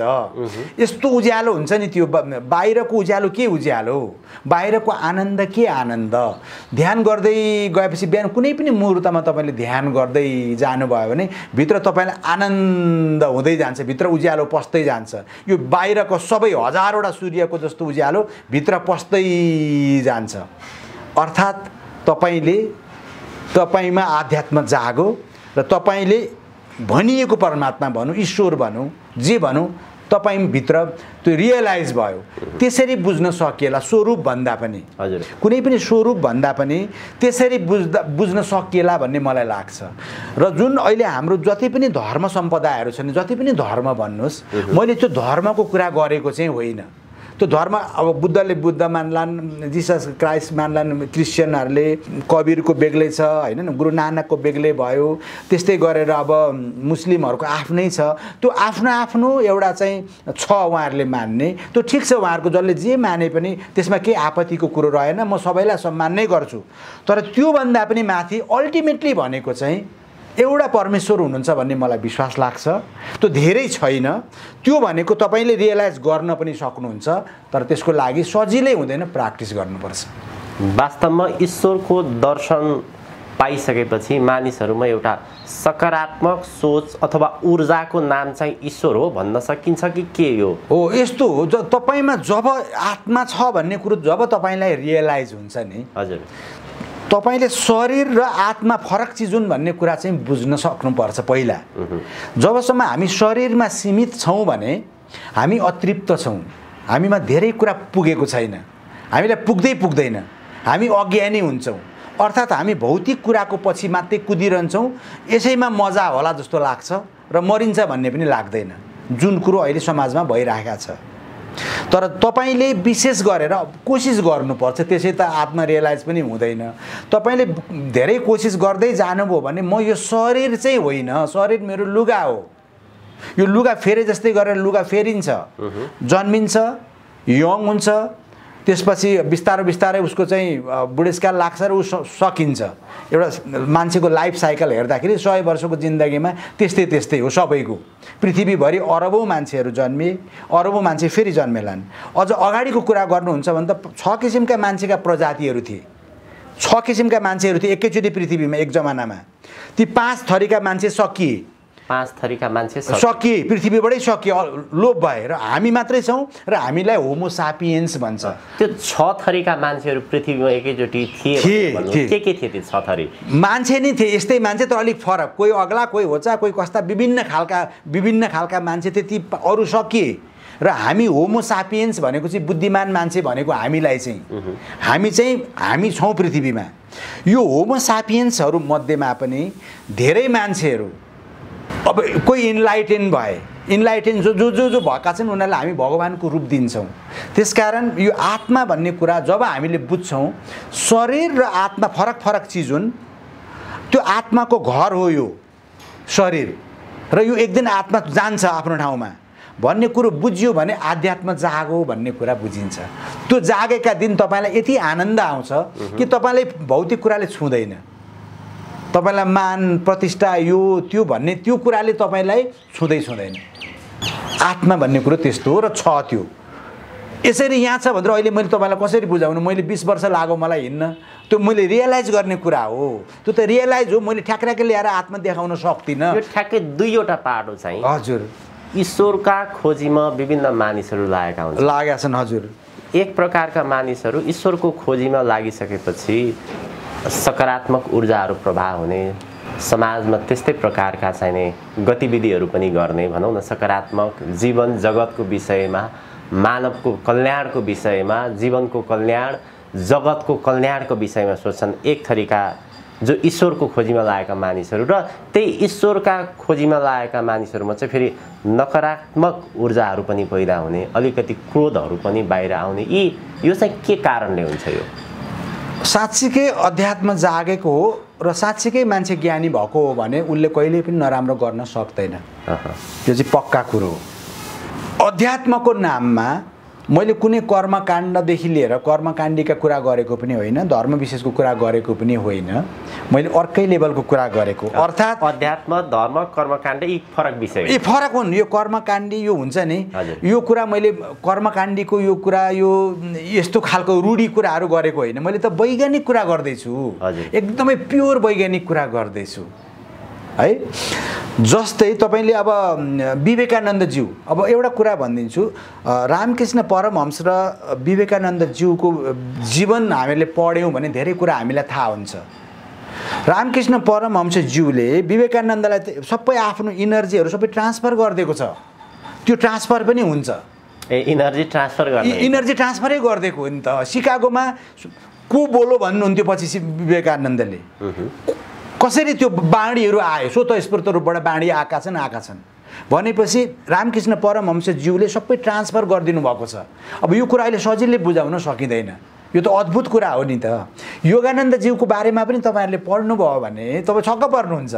यस्तो उज्यालो हुन्छ नि, त्यो बाहिरको उज्यालो के उज्यालो, बाहिरको आनन्द के आनन्द। ध्यान गर्दै गएपछि बिहान कुनै पनि मुहुर्तमा तपाईँले ध्यान गर्दै जानुभयो भने भित्र तपाईँलाई आनन्द हुँदै जान्छ, भित्र उज्यालो पस्दै जान्छ। यो बाहिरको सबै हजारवटा सूर्यको जस्तो उज्यालो भित्र पस्दै जान्छ। अर्थात् तपाईँमा आध्यात्म जागो र तपाईँले भनिएको परमात्मा भनौँ, ईश्वर भनौँ, जे भनौँ, तपाईँभित्र त्यो रियलाइज भयो। त्यसरी बुझ्न सकिएला। स्वरूप भन्दा पनि, हजुर, कुनै पनि स्वरूप भन्दा पनि त्यसरी बुझ्न सकिएला भन्ने मलाई लाग्छ। र जुन अहिले हाम्रो जति पनि धर्म सम्प्रदायहरू छन्, जति पनि धर्म भन्नुहोस्, मैले त्यो धर्मको कुरा गरेको चाहिँ होइन। त्यो धर्म अब बुद्धले बुद्ध मान्लान्, जिसस क्राइस्ट मान्लान्, क्रिस्चियनहरूले कबीरको बेग्लै छ होइन, गुरु नानकको बेग्लै भयो। त्यस्तै गरेर अब मुस्लिमहरूको आफ्नै छ। त्यो आफ्नो आफ्नो एउटा चाहिँ छ उहाँहरूले मान्ने, त्यो ठिक छ। उहाँहरूको जसले जे माने पनि त्यसमा केही आपत्तिको कुरो रहेन, म सबैलाई सम्मान नै गर्छु। तर त्योभन्दा पनि माथि अल्टिमेटली भनेको चाहिँ एउटा परमेश्वर हुनुहुन्छ भन्ने मलाई विश्वास लाग्छ। त्यो धेरै छैन। त्यो भनेको तपाईँले रियलाइज गर्न पनि सक्नुहुन्छ, तर त्यसको लागि सजिलै हुँदैन, प्र्याक्टिस गर्नुपर्छ। वास्तवमा ईश्वरको दर्शन पाइसकेपछि मानिसहरूमा एउटा सकारात्मक सोच अथवा ऊर्जाको नाम चाहिँ ईश्वर हो भन्न सकिन्छ कि के हो यस्तो हो तपाईमा जब आत्मा छ भन्ने कुरो जब तपाईलाई रियलाइज हुन्छ नि हजुर तपाईले शरीर र आत्मा फरक चिज हुन् भन्ने कुरा चाहिँ बुझ्न सक्नुपर्छ पहिला जबसम्म हामी शरीरमा सीमित छौं भने हामी अतृप्त छौं हामीमा धेरै कुरा पुगेको छैन हामीलाई पुग्दैन हामी अज्ञानी हुन्छौं अर्थात् हामी भौतिक कुराको पछि मात्रै कुदिरहन्छौं यसैमा मजा होला जस्तो लाग्छ र मरिन्छ भन्ने पनि लाग्दैन जुन कुरो अहिले समाजमा भइरहेको छ तर तपाईले विशेष गरेर कोशिश गर्नुपर्छ त्यसै त आत्म रियलाइज पनि हुँदैन तपाईले धेरै कोशिश गर्दै जानुभयो भने म यो शरीर चाहिँ होइन शरीर मेरो लुगा हो यो लुगा फेरे जस्तै गरेर लुगा फेरिन्छ जन्मिन्छ यङ हुन्छ त्यसपछि बिस्तारै उसको चाहिँ बुढेसकाल लाग्छ र उ सकिन्छ एउटा मान्छेको लाइफ साइकल हेर्दाखेरि 100 वर्षको जिन्दगीमा त्यस्तै हो सबैको पृथ्वीभरि अरबौं मान्छेहरू जन्मे अरबौं मान्छे फेरि जन्मेलान् अझ अगाडिको कुरा गर्नुहुन्छ भने त 6 किसिमका मान्छेका प्रजातिहरू थिए 6 किसिमका मान्छेहरू थिए एकैचोटि पृथ्वीमा एक जमानामा ती 5 थरीका मान्छे सकिए 5 थरीका मान्छे सकिए पृथ्वीबाटै सकिए लोप भए र हामी मात्रै छौं र हामीलाई होमो सापियन्स भन्छ त्यो 6 थरीका मान्छेहरू पृथ्वीमा एकैचोटि थिए के थिए त्यो 6 थरी मान्छे नै थिए यस्तै मान्छे तर अलिक फरक कोही अग्ला कोही होचा कोही कस्ता विभिन्न खालका मान्छे थिए ती अरु सकिए र हामी होमो सापियन्स भनेको चाहिँ बुद्धिमान मान्छे भनेको हामीलाई चाहिँ हामी छौं पृथ्वीमा यो होमो सापियन्सहरु मध्येमा पनि धेरै मान्छेहरू अब कोही इनलाइटेन भए इनलाइटेन जो भएका छन् उनीहरूलाई हामी भगवानको रूप दिन्छौं त्यसकारण यो आत्मा भन्ने कुरा जब हामीले बुझ्छौं शरीर र आत्मा फरक चिज हुन् त्यो आत्माको घर हो यो शरीर र यो एक दिन आत्मा जान्छ आफ्नो ठाउँमा भन्ने कुरो बुझ्यो भने आध्यात्म जागो भन्ने कुरा बुझिन्छ त्यो जागेका दिन तपाईलाई यति आनन्द आउँछ कि तपाईलाई भौतिक कुराले छुँदैन तपाईलाई मान प्रतिष्ठा यो त्यो भन्ने त्यो कुराले तपाईलाई छुँदैन आत्मा भन्ने कुरो त्यस्तो हो र छ त्यो यसरी यहाँ छ भनेर अहिले मैले तपाईलाई कसरी बुझाउनु मैले 20 वर्ष लाग्यो मलाई हिन्न त्यो मैले रियलाइज गर्ने कुरा हो त्यो त रियलाइज हो मैले ठ्याक्राकै ल्याएर आत्मा देखाउन सक्दिन यो ठ्याक्कै दुईवटा पाटो चाहिँ हजुर ईश्वरका खोजीमा विभिन्न मानिसहरू लागेका छन् हजुर एक प्रकारका मानिसहरू ईश्वरको खोजीमा लागिसकेपछि सकारात्मक ऊर्जाहरू प्रभाव हुने समाजमा त्यस्तै प्रकारका चाहिँ गतिविधिहरू पनि गर्ने भनौं न सकारात्मक जीवन जगतको विषयमा मानवको कल्याणको विषयमा जीवनको कल्याण जगतको कल्याणको विषयमा सोच्छन् एक थरीका जो ईश्वरको खोजीमा लागेका मानिसहरू र त्यही ईश्वरका खोजीमा लागेका मानिसहरूमा चाहिँ फेरि नकारात्मक ऊर्जाहरू पनि पैदा हुने अलिकति क्रोधहरू पनि बाहिर आउने यो चाहिँ के कारणले हुन्छ यो साच्चीकै अध्यात्म जागेको हो र साच्चीकै मान्छे ज्ञानी भएको हो भने उले कहिले पनि नराम्रो गर्न सक्दैन त्यो चाहिँ पक्का कुरो हो अध्यात्मको नाममा मैले कुनै कर्मकाण्डदेखि लिएर कर्मकाण्डीका कुरा गरेको पनि होइन धर्म विशेषको कुरा गरेको पनि होइन मैले अर्कै लेभलको कुरा गरेको अर्थात् अध्यात्म धर्म कर्मकाण्ड यी फरक विषय फरक हुन् यो कर्मकाण्डी यो हुन्छ नि यो कुरा मैले कर्मकाण्डीको यो कुरा यो यस्तो खालको रूढी कुराहरू गरेको होइन मैले त वैज्ञानिक कुरा गर्दै छु एकदमै प्योर वैज्ञानिक कुरा गर्दै छु है जस्तै तपाईले अब विवेकानन्द ज्यू अब एउटा कुरा भनिदिन्छु रामकृष्ण परमहंस र विवेकानन्द ज्यूको जीवन हामीले पढ्यौं भने धेरै कुरा हामीलाई थाहा हुन्छ रामकृष्ण परमहंस ज्यूले विवेकानन्दलाई सबै आफ्नो इनर्जीहरू सबै ट्रान्सफर गरिदिएको छ त्यो ट्रान्सफर पनि हुन्छ इनर्जी ट्रान्सफरै गरिदिएको हो नि त सिकागोमा को बोलो भन्नुहुन्थ्यो पछि विवेकानन्दले कसरी त्यो बाणीहरू आयो स्वतस्फूर्त रूपबाट बाणी आएका छन् भनेपछि रामकृष्ण परमहंस ज्यूले सबै ट्रान्सफर गरिदिनु भएको छ अब यो कुरा अहिले सजिलै बुझाउन सकिँदैन यो त अद्भुत कुरा हो नि त योगानन्द ज्यूको बारेमा पनि तपाईहरुले पढ्नु भयो भने तपाई छक्क पर्नुहुन्छ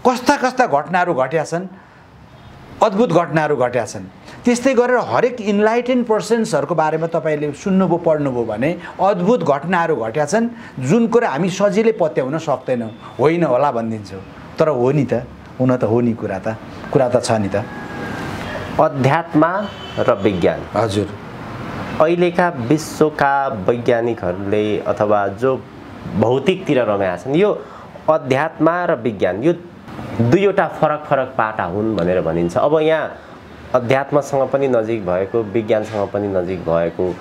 कस्ता घटनाहरू घट्या छन् अद्भुत घटनाहरू घट्या छन् त्यस्तै गरेर हरेक इनलाइटेन पर्सन्सहरुको बारेमा तपाईले सुन्नुभयो पढ्नुभयो भने अद्भुत घटनाहरू घट्या छन् जुन कुरा हामी सजिलै पत्याउन सक्दैनौं होइन होला भन्दिन्छौ तर हो नि त हुन त हो नि कुरा त छ नि त अध्यात्म र विज्ञान हजुर अहिलेका विश्वका वैज्ञानिकहरूले अथवा जो भौतिकतिर रमेका छन् यो अध्यात्म र विज्ञान यो दुईवटा फरक फरक पाटा हुन् भनेर भनिन्छ। अब यहाँ अध्यात्मसँग पनि नजिक भएको, विज्ञानसँग पनि नजिक भएको,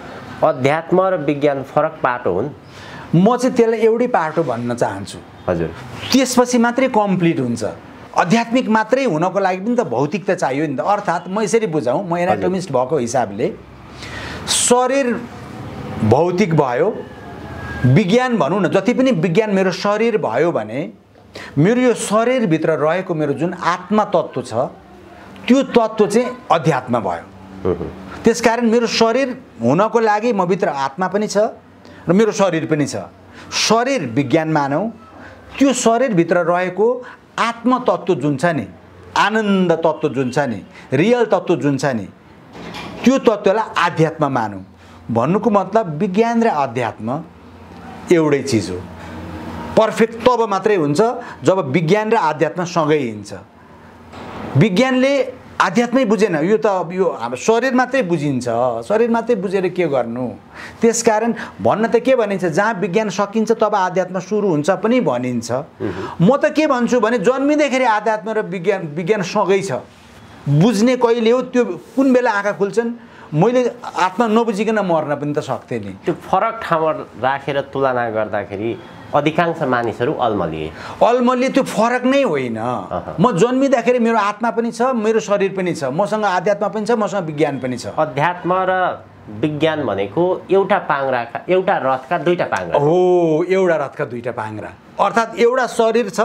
अध्यात्म र विज्ञान फरक पाटो हुन्। म चाहिँ त्यसलाई एउटै पाटो भन्न चाहन्छु। हजुर। त्यसपछि मात्रै कम्प्लिट हुन्छ। आध्यात्मिक मात्रै हुनको लागि पनि त भौतिकता चाहियो नि त। अर्थात् म यसरी बुझाउँ, म एनाटोमिस्ट भएको हिसाबले शरीर भौतिक भयो, विज्ञान भनौँ न, जति पनि विज्ञान मेरो शरीर भयो भने मेरो यो शरीरभित्र रहेको मेरो जुन आत्मा तत्त्व छ त्यो तत्त्व चाहिँ अध्यात्म भयो। त्यसकारण मेरो शरीर हुनको लागि म भित्र आत्मा पनि छ र मेरो शरीर पनि छ। शरीर विज्ञान मानौँ, त्यो शरीरभित्र रहेको आत्म तत्त्व जुन छ नि, आनन्द तत्त्व जुन छ नि, रियल तत्त्व जुन छ नि, त्यो तत्त्वलाई आध्यात्म मानौँ। भन्नुको मतलब विज्ञान र अध्यात्म एउटै चिज हो। पर्फेक्ट तब मात्रै हुन्छ जब विज्ञान र आध्यात्म सँगै हिँड्छ। विज्ञानले आध्यात्मै बुझेन, यो त यो हाम्रो शरीर मात्रै बुझिन्छ, शरीर मात्रै बुझेर के गर्नु। त्यसकारण भन्न त के भनिन्छ, जहाँ विज्ञान सकिन्छ तब आध्यात्म सुरु हुन्छ पनि भनिन्छ। म त के भन्छु भने जन्मिँदाखेरि आध्यात्म र विज्ञान सँगै छ। बुझ्ने कहिले हो, त्यो कुन बेला आँखा खुल्छन्, मैले आत्मा नबुझिकन मर्न पनि त सक्थेँ नि। त्यो फरक ठाउँमा राखेर तुलना गर्दाखेरि अधिकांश मानिसहरू अल्मलिए त्यो फरक नै होइन। म जन्मिँदाखेरि मेरो आत्मा पनि छ, मेरो शरीर पनि छ, मसँग आध्यात्म पनि छ, मसँग विज्ञान पनि छ। अध्यात्म र विज्ञान भनेको एउटा पाङ्ग्राका, एउटा रथका दुईटा पाङ्ग्रा हो। एउटा रथका दुईटा पाङ्ग्रा, अर्थात् एउटा शरीर छ,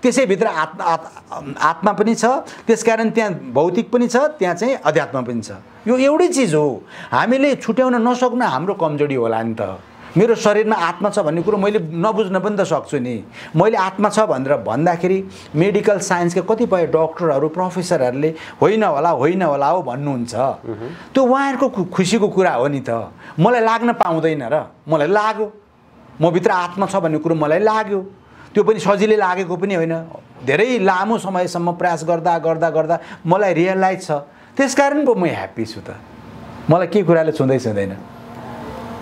त्यसैभित्र आत्मा पनि छ। त्यसकारण त्यहाँ भौतिक पनि छ, त्यहाँ चाहिँ अध्यात्म पनि छ। यो एउटै चिज हो। हामीले छुट्याउन नसक्नु हाम्रो कमजोरी होला नि त। मेरो शरीरमा आत्मा छ भन्ने कुरो मैले नबुझ्न पनि त सक्छु नि। मैले आत्मा छ भनेर भन्दाखेरि मेडिकल साइन्सका कतिपय डक्टरहरू, प्रोफेसरहरूले होइन होला हो भन्नुहुन्छ। त्यो उहाँहरूको खुसीको कुरा हो नि त। मलाई लाग्न पाउँदैन र मलाई लाग्यो, म भित्र आत्मा छ भन्ने कुरो मलाई लाग्यो। त्यो पनि सजिलै लागेको पनि होइन, धेरै लामो समयसम्म प्रयास गर्दा गर्दा गर्दा मलाई रियलाइज छ। त्यसकारण पो म ह्याप्पी छु त। मलाई के कुराले छुँदैन,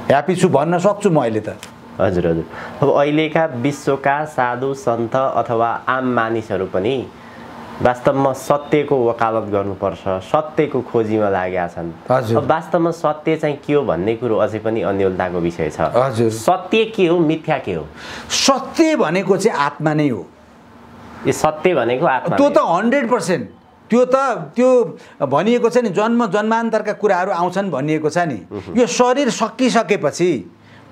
ह्याप्पी छु भन्न सक्छु म अहिले त। हजुर हजुर। अब अहिलेका विश्वका साधु सन्त अथवा आम मानिसहरू पनि वास्तवमा सत्यको वकालत गर्नुपर्छ, सत्यको खोजीमा लागेका छन्। अब वास्तवमा सत्य चाहिँ के हो भन्ने कुरो अझै पनि अन्योलताको विषय छ। हजुर। सत्य के हो, मिथ्या के हो? सत्य भनेको चाहिँ आत्मा नै हो। यो सत्य भनेको आत्मा, त्यो त 100%। त्यो भनिएको छ नि, जन्मान्तरका कुराहरू आउँछन् भनिएको छ नि। यो शरीर सकिसकेपछि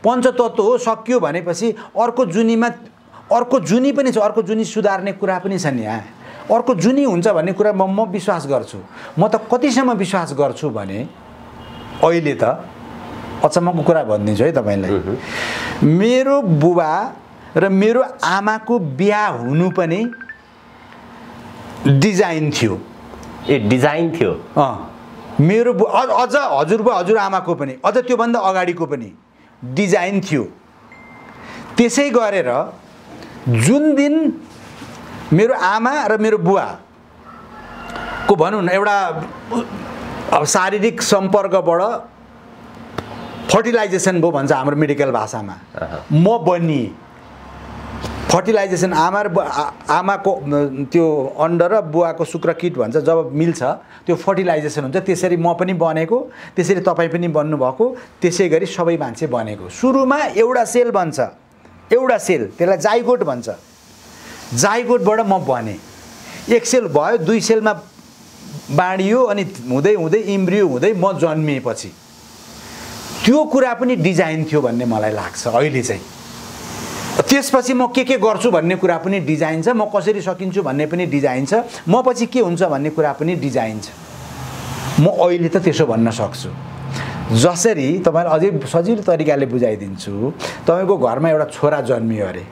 पञ्चतत्त्व हो, सकियो भनेपछि अर्को जुनी पनि छ, अर्को जुनी सुधार्ने कुरा पनि छ नि। यहाँ अर्को जुनी हुन्छ भन्ने कुरा म विश्वास गर्छु। म त कतिसम्म विश्वास गर्छु भने अहिले त अचम्मको कुरा भनिदिन्छु है तपाईँलाई। मेरो बुबा र मेरो आमाको बिहा हुनु पनि डिजाइन थियो। डिजाइन थियो? मेरो अझ हजुरबा हजुरआमाको पनि, अझ त्योभन्दा अगाडिको पनि डिजाइन थियो। त्यसै गरेर जुन दिन मेरो आमा र मेरो बुवाको भनौँ न एउटा शारीरिक सम्पर्कबाट फर्टिलाइजेसन भयो भन्छ हाम्रो मेडिकल भाषामा, म बनिएँ। फर्टिलाइजेसन आमाको त्यो अन्ड र बुवाको शुक्रकीट भन्छ, जब मिल्छ त्यो फर्टिलाइजेसन हुन्छ। त्यसरी म पनि बनेको, त्यसरी तपाईँ पनि बन्नुभएको, त्यसै गरी सबै मान्छे बनेको। सुरुमा एउटा सेल बन्छ, एउटा सेल, त्यसलाई जाइगोट भन्छ। जाइगोटबाट म बने, एक सेल भयो, दुई सेलमा बाँडियो, अनि हुँदै हुँदै इम्ब्रियो हुँदै म जन्मिएपछि त्यो कुरा पनि डिजाइन थियो भन्ने मलाई लाग्छ अहिले चाहिँ। त्यसपछि म के गर्छु भन्ने कुरा पनि डिजाइन छ, म कसरी सकिन्छु भन्ने पनि डिजाइन छ, म पछि के हुन्छ भन्ने कुरा पनि डिजाइन छ। म अहिले त त्यसो भन्न सक्छु। जसरी तपाईँलाई अझै सजिलो तरिकाले बुझाइदिन्छु, तपाईँको घरमा एउटा छोरा जन्मियो अरे,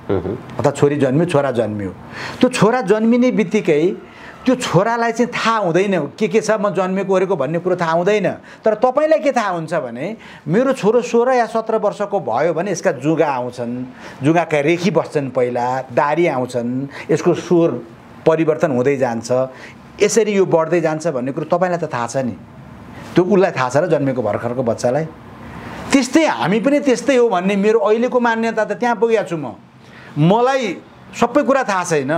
अथवा छोरी जन्मियो, छोरा जन्मियो। त्यो छोरा जन्मिने बित्तिकै त्यो छोरालाई चाहिँ थाहा हुँदैन के छ, म जन्मेको ओरेको भन्ने कुरो थाहा हुँदैन। तर तपाईँलाई के थाहा हुन्छ भने मेरो छोरो 16 या 17 वर्षको भयो भने यसका जुगा आउँछन्, जुगाका रेखी बस्छन्, पहिला दारी आउँछन्, यसको स्वर परिवर्तन हुँदै जान्छ, यसरी यो बढ्दै जान्छ भन्ने कुरो तपाईँलाई त थाहा छ नि। त्यो उसलाई थाहा छ र जन्मेको भर्खरको बच्चालाई। त्यस्तै हामी पनि त्यस्तै हो भन्ने मेरो अहिलेको मान्यता त त्यहाँ पुगेको छु। मलाई सबै कुरा थाहा छैन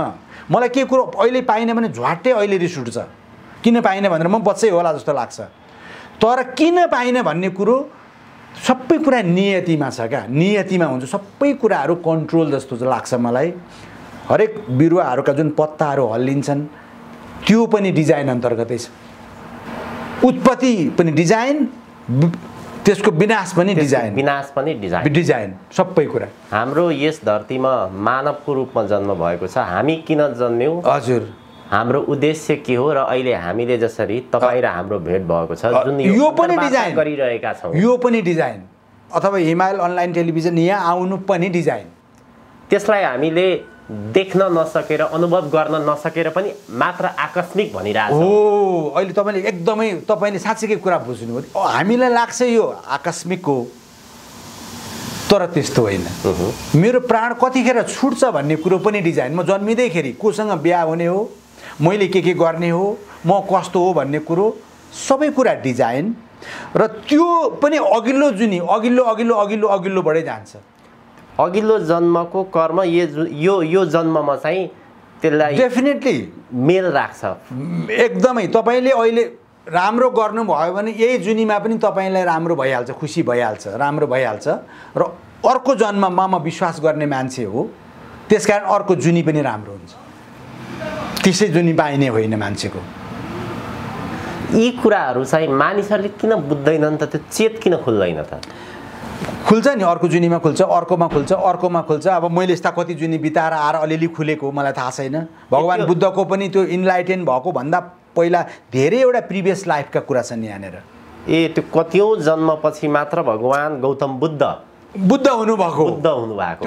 मलाई के कुरो अहिले पाइनँ भने झ्वाट्टै अहिले रिस उठ्छ किन पाइनँ भनेर म बच्चै होला जस्तो लाग्छ तर किन पाइनँ भन्ने कुरो सबै कुरा नियतिमा छ क्या नियतिमा हुन्छ सबै कुराहरू कन्ट्रोल जस्तो लाग्छ मलाई हरेक बिरुवाहरूका जुन पत्ताहरू हल्लिन्छन् त्यो पनि डिजाइन अन्तर्गतै छ उत्पत्ति पनि डिजाइन त्यसको विनाश पनि डिजाइन सबै कुरा हाम्रो यस धरतीमा मानवको रूपमा जन्म भएको छ हामी किन जन्म्यौं हजुर हाम्रो उद्देश्य के हो र अहिले हामीले जसरी तपाईं र हाम्रो भेट भएको छ जुन यो पनि डिजाइन गरिरहेका छौं यो पनि डिजाइन अथवा हिमाल अनलाइन टेलिभिजन यहाँ आउनु पनि डिजाइन त्यसलाई हामीले देख्न नसकेर अनुभव गर्न नसकेर पनि मात्र आकस्मिक भनिरहेको हो अहिले तपाईले साच्चै कुरा बुझ्नुभयो हामीलाई लाग्छ यो आकस्मिक हो तर त्यस्तो होइन मेरो प्राण कतिखेर छुट्छ भन्ने कुरो पनि डिजाइन म जन्मिँदैखेरि कोसँग बिहा हुने हो मैले के गर्ने हो म कस्तो हो भन्ने कुरो सबै कुरा डिजाइन र त्यो पनि अघिल्लो जुनी अघिल्लो बढ्दै जान्छ अघिल्लो जन्मको कर्म यो जन्ममा चाहिँ त्यसलाई डेफिनेटली मेल राख्छ एकदमै तपाईले अहिले राम्रो गर्नुभयो भने यही जुनीमा पनि तपाईलाई राम्रो भइहाल्छ खुसी भइहाल्छ राम्रो भइहाल्छ र अर्को जन्ममा म विश्वास गर्ने मान्छे हो त्यसकारण अर्को जुनी पनि राम्रो हुन्छ त्यसै जुनी पाइने होइन मान्छेको यी कुराहरू चाहिँ मानिसहरूले किन बुझ्दैनन् त त्यो चेत किन खुल्दैन त खुल्छ नि अर्को जुनीमा खुल्छ अर्कोमा खुल्छ अब मैले यस्ता कति जुनी बिताएर आएर अलिअलि खुलेको मलाई थाहा छैन भगवान बुद्धको पनि त्यो इन्लाइटेन भएको भन्दा पहिला धेरै एउटा प्रिभियस लाइफका कुरा छन् यहाँनिर त्यो कतिौं जन्मपछि मात्र भगवान गौतम बुद्ध हुनुभएको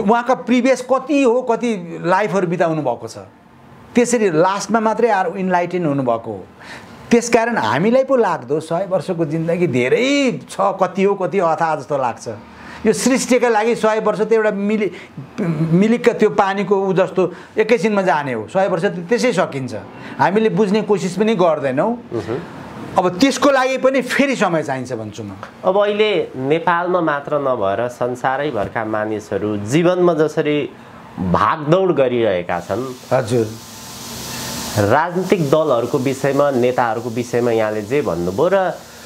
उहाँका प्रिभियस कति लाइफहरू बिताउनु भएको छ त्यसरी लास्टमा मात्रै आएर इन्लाइटेन हुनुभएको हो त्यसकारण हामीलाई पो लाग्दो 100 वर्षको जिन्दगी धेरै छ कति अथाह जस्तो लाग्छ यो सृष्टिका लागि 100 वर्ष त एउटा मिलिक त्यो पानीको उ जस्तो एकैछिनमा जाने हो 100 वर्ष त्यसै सकिन्छ हामीले बुझ्ने कोसिस पनि गर्दैनौं अब त्यसको लागि पनि फेरि समय चाहिन्छ भन्छु म अब अहिले नेपालमा मात्र नभएर संसारैभरका मानिसहरू जीवनमा जसरी भागदौड गरिरहेका छन् हजुर राजनीतिक दलहरूको विषयमा नेताहरूको विषयमा यहाँले जे भन्नुभयो र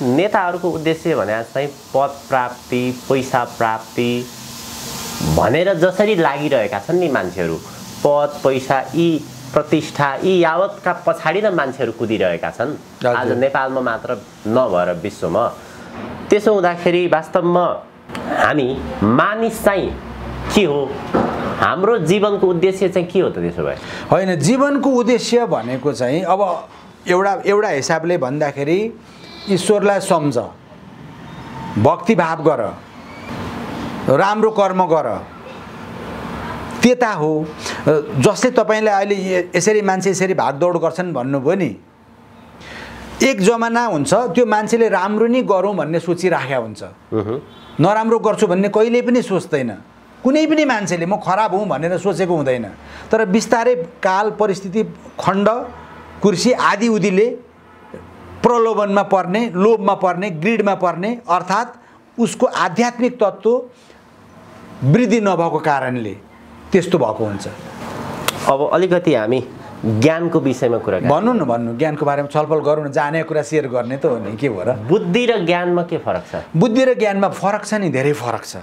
नेताहरूको उद्देश्य भने चाहिँ पद प्राप्ति पैसा प्राप्ति भनेर जसरी लागिरहेका छन् नि मान्छेहरू पद पैसा यी प्रतिष्ठा यी यावतका पछाडि न मान्छेहरू कुदिरहेका छन् आज नेपालमा मात्र नभएर विश्वमा त्यसो हुँदाखेरि वास्तवमा हामी मानिस चाहिँ के हो हाम्रो जीवनको उद्देश्य चाहिँ के हो त त्यसो भए हैन जीवनको उद्देश्य भनेको चाहिँ अब एउटा हिसाबले भन्दाखेरि ईश्वरलाई सम्झ भक्ति भाव गर राम्रो कर्म गर त्यता हो जसले तपाईले अहिले यसरी मान्छे यसरी भागदौड गर्छन् भन्नुभयो नि एक जमाना हुन्छ त्यो मान्छेले राम्रो नि गरौँ भन्ने सोचिराखेको हुन्छ नराम्रो गर्छु भन्ने कहिले पनि सोच्दैन कुनै पनि मान्छेले म खराब हुँ भनेर सोचेको हुँदैन तर बिस्तारै काल परिस्थिति खण्ड कुर्सी आदि उदिले प्रलोभनमा पर्ने लोभमा पर्ने ग्रिडमा पर्ने अर्थात् उसको आध्यात्मिक तत्त्व वृद्धि नभएको कारणले त्यस्तो भएको हुन्छ अब अलिकति हामी ज्ञानको विषयमा कुरा भन्नु ज्ञानको बारेमा छलफल गरौँ न जाने कुरा सेयर गर्ने त हो नि के हो र बुद्धि र ज्ञानमा के फरक छ बुद्धि र ज्ञानमा फरक छ नि धेरै फरक छ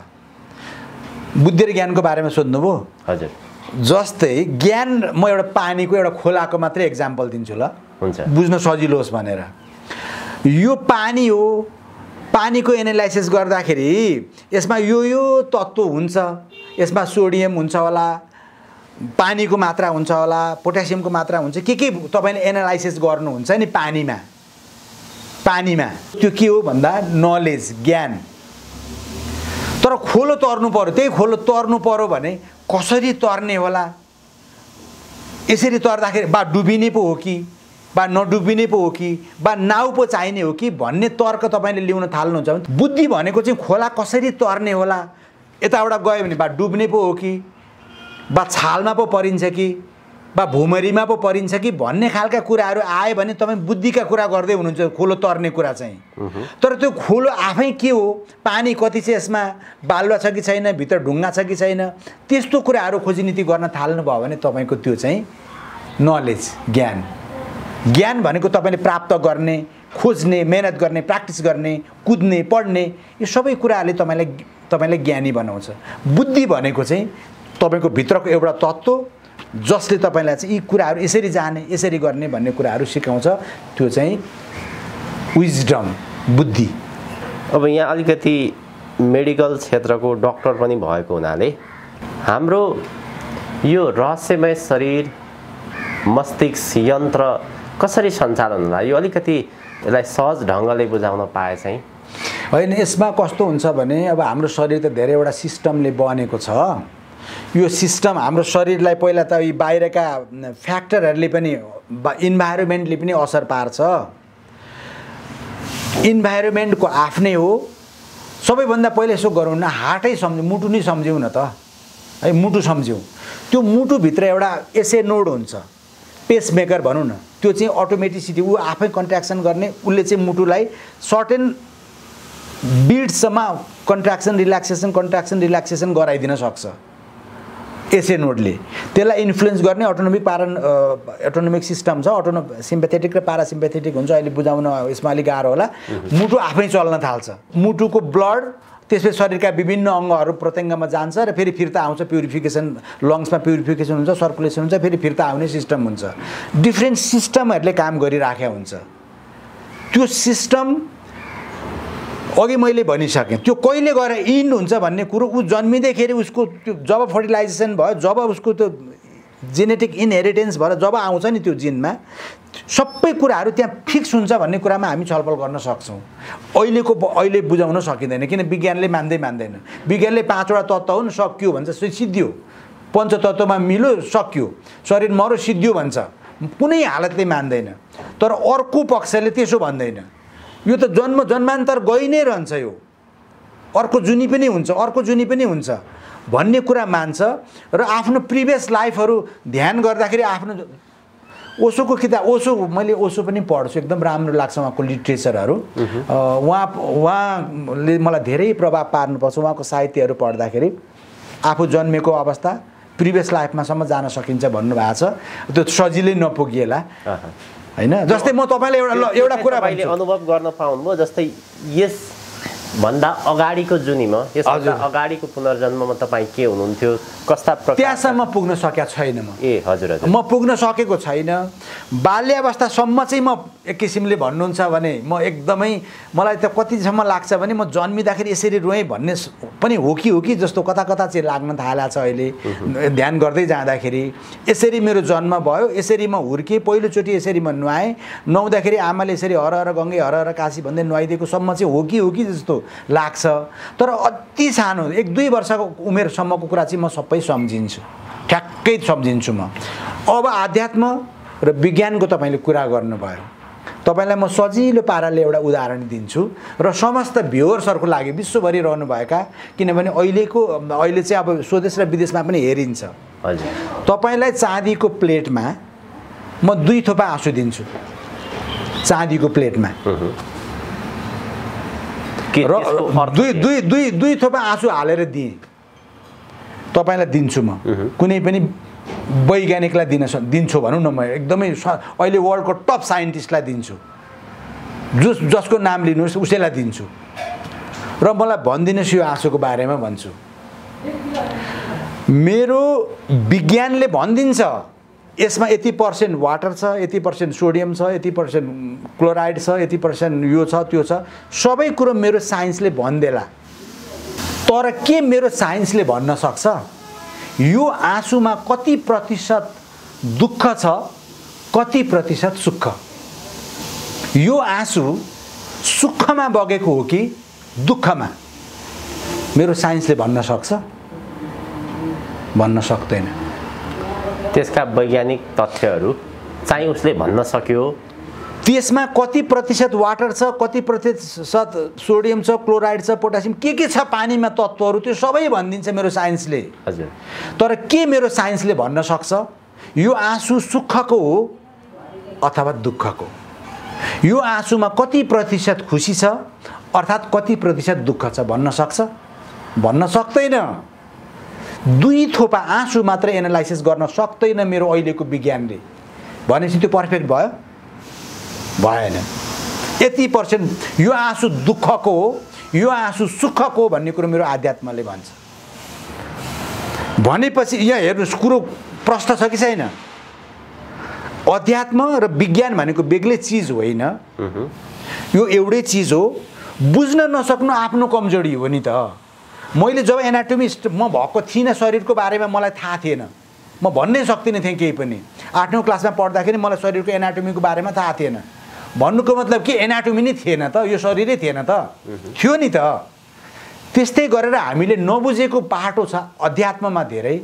बुद्धि र ज्ञानको बारेमा सोध्नुभयो हजुर जस्तै ज्ञान म एउटा पानीको एउटा खोलाको मात्रै एक्जाम्पल दिन्छु ल हुन्छ बुझ्न सजिलो होस् भनेर यो पानी हो पानीको एनालाइसिस गर्दाखेरि यसमा यो तत्त्व हुन्छ यसमा सोडियम हुन्छ होला पानीको मात्रा हुन्छ होला पोटेसियमको मात्रा हुन्छ के तपाईले एनालाइसिस गर्नुहुन्छ नि पानीमा त्यो के हो भन्दा नलेज ज्ञान तर खोलो तर्नु पर्यो त्यही खोलो तर्नु पर्यो भने कसरी तर्ने होला यसरी तर्दाखेरि बा डुबिने पो हो कि बा नडुबिने पो हो कि बा नाउ पो चाहिने हो कि भन्ने तर्क तपाईले ल्याउन थाल्नुहुन्छ भने बुद्धि भनेको चाहिँ खोला कसरी तर्ने होला यताबाट गयो भने बा डुब्ने पो हो कि बा छालमा पो परिन्छ कि बा भुमरीमा पो परिन्छ कि भन्ने खालका कुराहरू आयो भने तपाईँ बुद्धिका कुरा गर्दै हुनुहुन्छ, खोलो तर्ने कुरा चाहिँ। तर त्यो खोलो आफै के हो, पानी कति छ यसमा, बालुवा छ कि छैन, भित्र ढुङ्गा छ कि छैन, त्यस्तो कुराहरू खोजीनीति गर्न थाल्नुभयो भने तपाईँको त्यो चाहिँ नलेज, ज्ञान भनेको तपाईँले प्राप्त गर्ने, खोज्ने, मेहनत गर्ने, प्र्याक्टिस गर्ने, कुद्ने, पढ्ने, यो सबै कुराहरूले तपाईँलाई ज्ञानी बनाउँछ। बुद्धि भनेको चाहिँ तपाईँको भित्रको एउटा तत्त्व जसले तपाईँलाई चाहिँ यी कुराहरू यसरी जाने, यसरी गर्ने भन्ने कुराहरू सिकाउँछ, त्यो चाहिँ विजडम, बुद्धि। अब यहाँ अलिकति मेडिकल क्षेत्रको डाक्टर पनि भएको हुनाले हाम्रो यो रहस्यमय शरीर मस्तिष्क यन्त्र कसरी सञ्चालन होला, यो अलिकति यसलाई सहज ढङ्गले बुझाउन पाए चाहिँ। होइन, यसमा कस्तो हुन्छ भने अब हाम्रो शरीर त धेरैवटा सिस्टमले बनेको छ। यो सिस्टम हाम्रो शरीरलाई पहिला त यी बाहिरका फ्याक्टरहरूले पनि, इन्भाइरोमेन्टले पनि असर पार्छ। इन्भाइरोमेन्टको आफ्नै हो। सबैभन्दा पहिला यसो गरौँ न, हार्टै सम्झौँ, मुटु नै सम्झौँ न त, है मुटु सम्झौँ। त्यो मुटुभित्र एउटा एसए नोड हुन्छ, पेसमेकर भनौँ न, त्यो चाहिँ अटोमेटिसिटी, ऊ आफै कन्ट्र्याक्सन गर्ने, उसले चाहिँ मुटुलाई सर्टेन बिट्ससम्म कन्ट्र्याक्सन रिल्याक्सेसन गराइदिन सक्छ। एसए नोडले त्यसलाई इन्फ्लुएन्स गर्ने अटोनोमिक सिस्टम छ। सिम्पेथेटिक र पारासिम्पेथेटिक हुन्छ, अहिले बुझाउन यसमा अलिक गाह्रो होला। मुटु आफै चल्न थाल्छ, मुटुको ब्लड त्यसपछि शरीरका विभिन्न अङ्गहरू प्रत्यङ्गमा जान्छ र फेरि फिर्ता आउँछ, प्युरिफिकेसन, लङ्समा प्युरिफिकेसन हुन्छ, सर्कुलेसन हुन्छ, फेरि फिर्ता आउने सिस्टम हुन्छ। डिफ्रेन्ट सिस्टमहरूले काम गरिराखेको हुन्छ। त्यो सिस्टम अघि मैले भनिसकेँ, त्यो कहिले गएर इन हुन्छ भन्ने कुरो ऊ जन्मिँदैखेरि उसको त्यो जब फर्टिलाइजेसन भयो, जब उसको त्यो जेनेटिक इनहेरिटेन्स भएर जब आउँछ नि त्यो जिनमा, सबै कुराहरू त्यहाँ फिक्स हुन्छ भन्ने कुरामा हामी छलफल गर्न सक्छौँ। अहिले बुझाउन सकिँदैन, किन विज्ञानले मान्दैन। विज्ञानले 5वटा तत्त्व हुन्, सक्यो भन्छ, सिद्धियो, पञ्चतत्त्वमा मिल्यो, सक्यो, शरीर मरो, सिद्धियो भन्छ, कुनै हालतले मान्दैन। तर अर्को पक्षले त्यसो भन्दैन, यो त जन्मान्तर गइ नै रहन्छ, यो अर्को जुनी पनि हुन्छ भन्ने कुरा मान्छ। र आफ्नो प्रिभियस लाइफहरू ध्यान गर्दाखेरि आफ्नो ओशोको किताब, मैले ओशो पनि पढ्छु, एकदम राम्रो लाग्छ उहाँको लिट्रेचरहरू। उहाँले मलाई धेरै प्रभाव पार्नुपर्छ। उहाँको साहित्यहरू पढ्दाखेरि आफू जन्मेको अवस्था प्रिभियस लाइफमासम्म जान सकिन्छ भन्नुभएको छ। त्यो सजिलै नपुगिएला हैन। जस्तै म तपाईँलाई एउटा कुरा भन्छु, अनुभव गर्न पाउनुभयो, जस्तै यस भन्दा अगाडिको जुनीमा, यसभन्दा अगाडिको पुनर्जन्ममा तपाईँ के हुनुहुन्थ्यो, कस्ता प्रकार? त्यहाँसम्म पुग्न सकेको छैन म। हजुर, म पुग्न सकेको छैन। बाल्यावस्थासम्म चाहिँ म एक किसिमले भन्नुहुन्छ भने म एकदमै, मलाई त कतिसम्म लाग्छ भने म जन्मिँदाखेरि यसरी रोएँ भन्ने पनि हो कि जस्तो कता चाहिँ लाग्न थालेको छ अहिले ध्यान गर्दै जाँदाखेरि। यसरी मेरो जन्म भयो, यसरी म हुर्केँ, पहिलोचोटि यसरी म नुहाएँ, नुहाउँदाखेरि आमाले यसरी हर हर गङ्गे हर हर काशी भन्दै नुहाइदिएको सम्म चाहिँ हो कि जस्तो लाग्छ। तर अति सानो 1-2 वर्षको उमेरसम्मको कुरा चाहिँ म सबै सम्झिन्छु, ठ्याक्कै सम्झिन्छु म। अब आध्यात्म र विज्ञानको तपाईँले कुरा गर्नुभयो, तपाईँलाई म सजिलो पाराले एउटा उदाहरण दिन्छु र समस्त भ्युअर्सहरूको लागि, विश्वभरि रहनुभएका, किनभने अहिले चाहिँ अब स्वदेश र विदेशमा पनि हेरिन्छ। हजुर, तपाईँलाई चाँदीको प्लेटमा म 2 थोपा आँसु दिन्छु, चाँदीको प्लेटमा, र दुई थोपा आँसु हालेर दिएँ, तपाईँलाई दिन्छु म। कुनै पनि वैज्ञानिकलाई दिन्छु भनौँ न, म एकदमै अहिले वर्ल्डको टप साइन्टिस्टलाई दिन्छु, जसको नाम लिनुहोस् उसैलाई दिन्छु, र मलाई भनिदिनुहोस् यो आँसुको बारेमा भन्छु। मेरो विज्ञानले भनिदिन्छ यसमा यति % वाटर छ, यति % सोडियम छ, यति % क्लोराइड छ, यति % यो छ त्यो छ, सबै कुरो मेरो साइन्सले भनिदेला। तर के मेरो साइन्सले भन्न सक्छ यो आँसुमा कति प्रतिशत दुःख छ, कति प्रतिशत सुख? यो आँसु सुखमा बगेको हो कि दुःखमा? मेरो साइन्सले भन्न सक्छ? भन्न सक्दैन। त्यसका वैज्ञानिक तथ्यहरू चाहिँ उसले भन्न सक्यो। त्यसमा कति प्रतिशत वाटर छ, कति प्रतिशत सोडियम छ, क्लोराइड छ, पोटासियम के छ पानीमा तत्त्वहरू, त्यो सबै भनिदिन्छ मेरो साइन्सले। हजुर। तर के मेरो साइन्सले भन्न सक्छ यो आँसु सुखको हो अथवा दुःखको? यो आँसुमा कति प्रतिशत खुसी छ अर्थात् कति प्रतिशत दुःख छ भन्न सक्छ? भन्न सक्दैन। 2 थोपा आँसु मात्र एनालाइसिस गर्न सक्दैन मेरो अहिलेको विज्ञानले। भनेपछि त्यो पर्फेक्ट भयो? भएन। यति % यो आँसु दुःखको हो, यो आँसु सुखको भन्ने कुरो मेरो आध्यात्मले भन्छ। भनेपछि यहाँ हेर्नुहोस् कुरो प्रश्न छ कि छैन? अध्यात्म र विज्ञान भनेको बेग्लै चिज होइन, यो एउटै चिज हो। बुझ्न नसक्नु आफ्नो कमजोरी हो नि त। मैले जब एनाटोमिस्ट म भएको थिइनँ, शरीरको बारेमा मलाई थाहा थिएन, म भन्नै सक्दिनँ थिएँ केही पनि। 8औं क्लासमा पढ्दाखेरि मलाई शरीरको एनाटोमीको बारेमा थाहा थिएन। भन्नुको मतलब के एनाटोमी नै थिएन त, यो शरीरै थिएन त? थियो नि त। त्यस्तै गरेर हामीले नबुझेको पाटो छ अध्यात्ममा धेरै,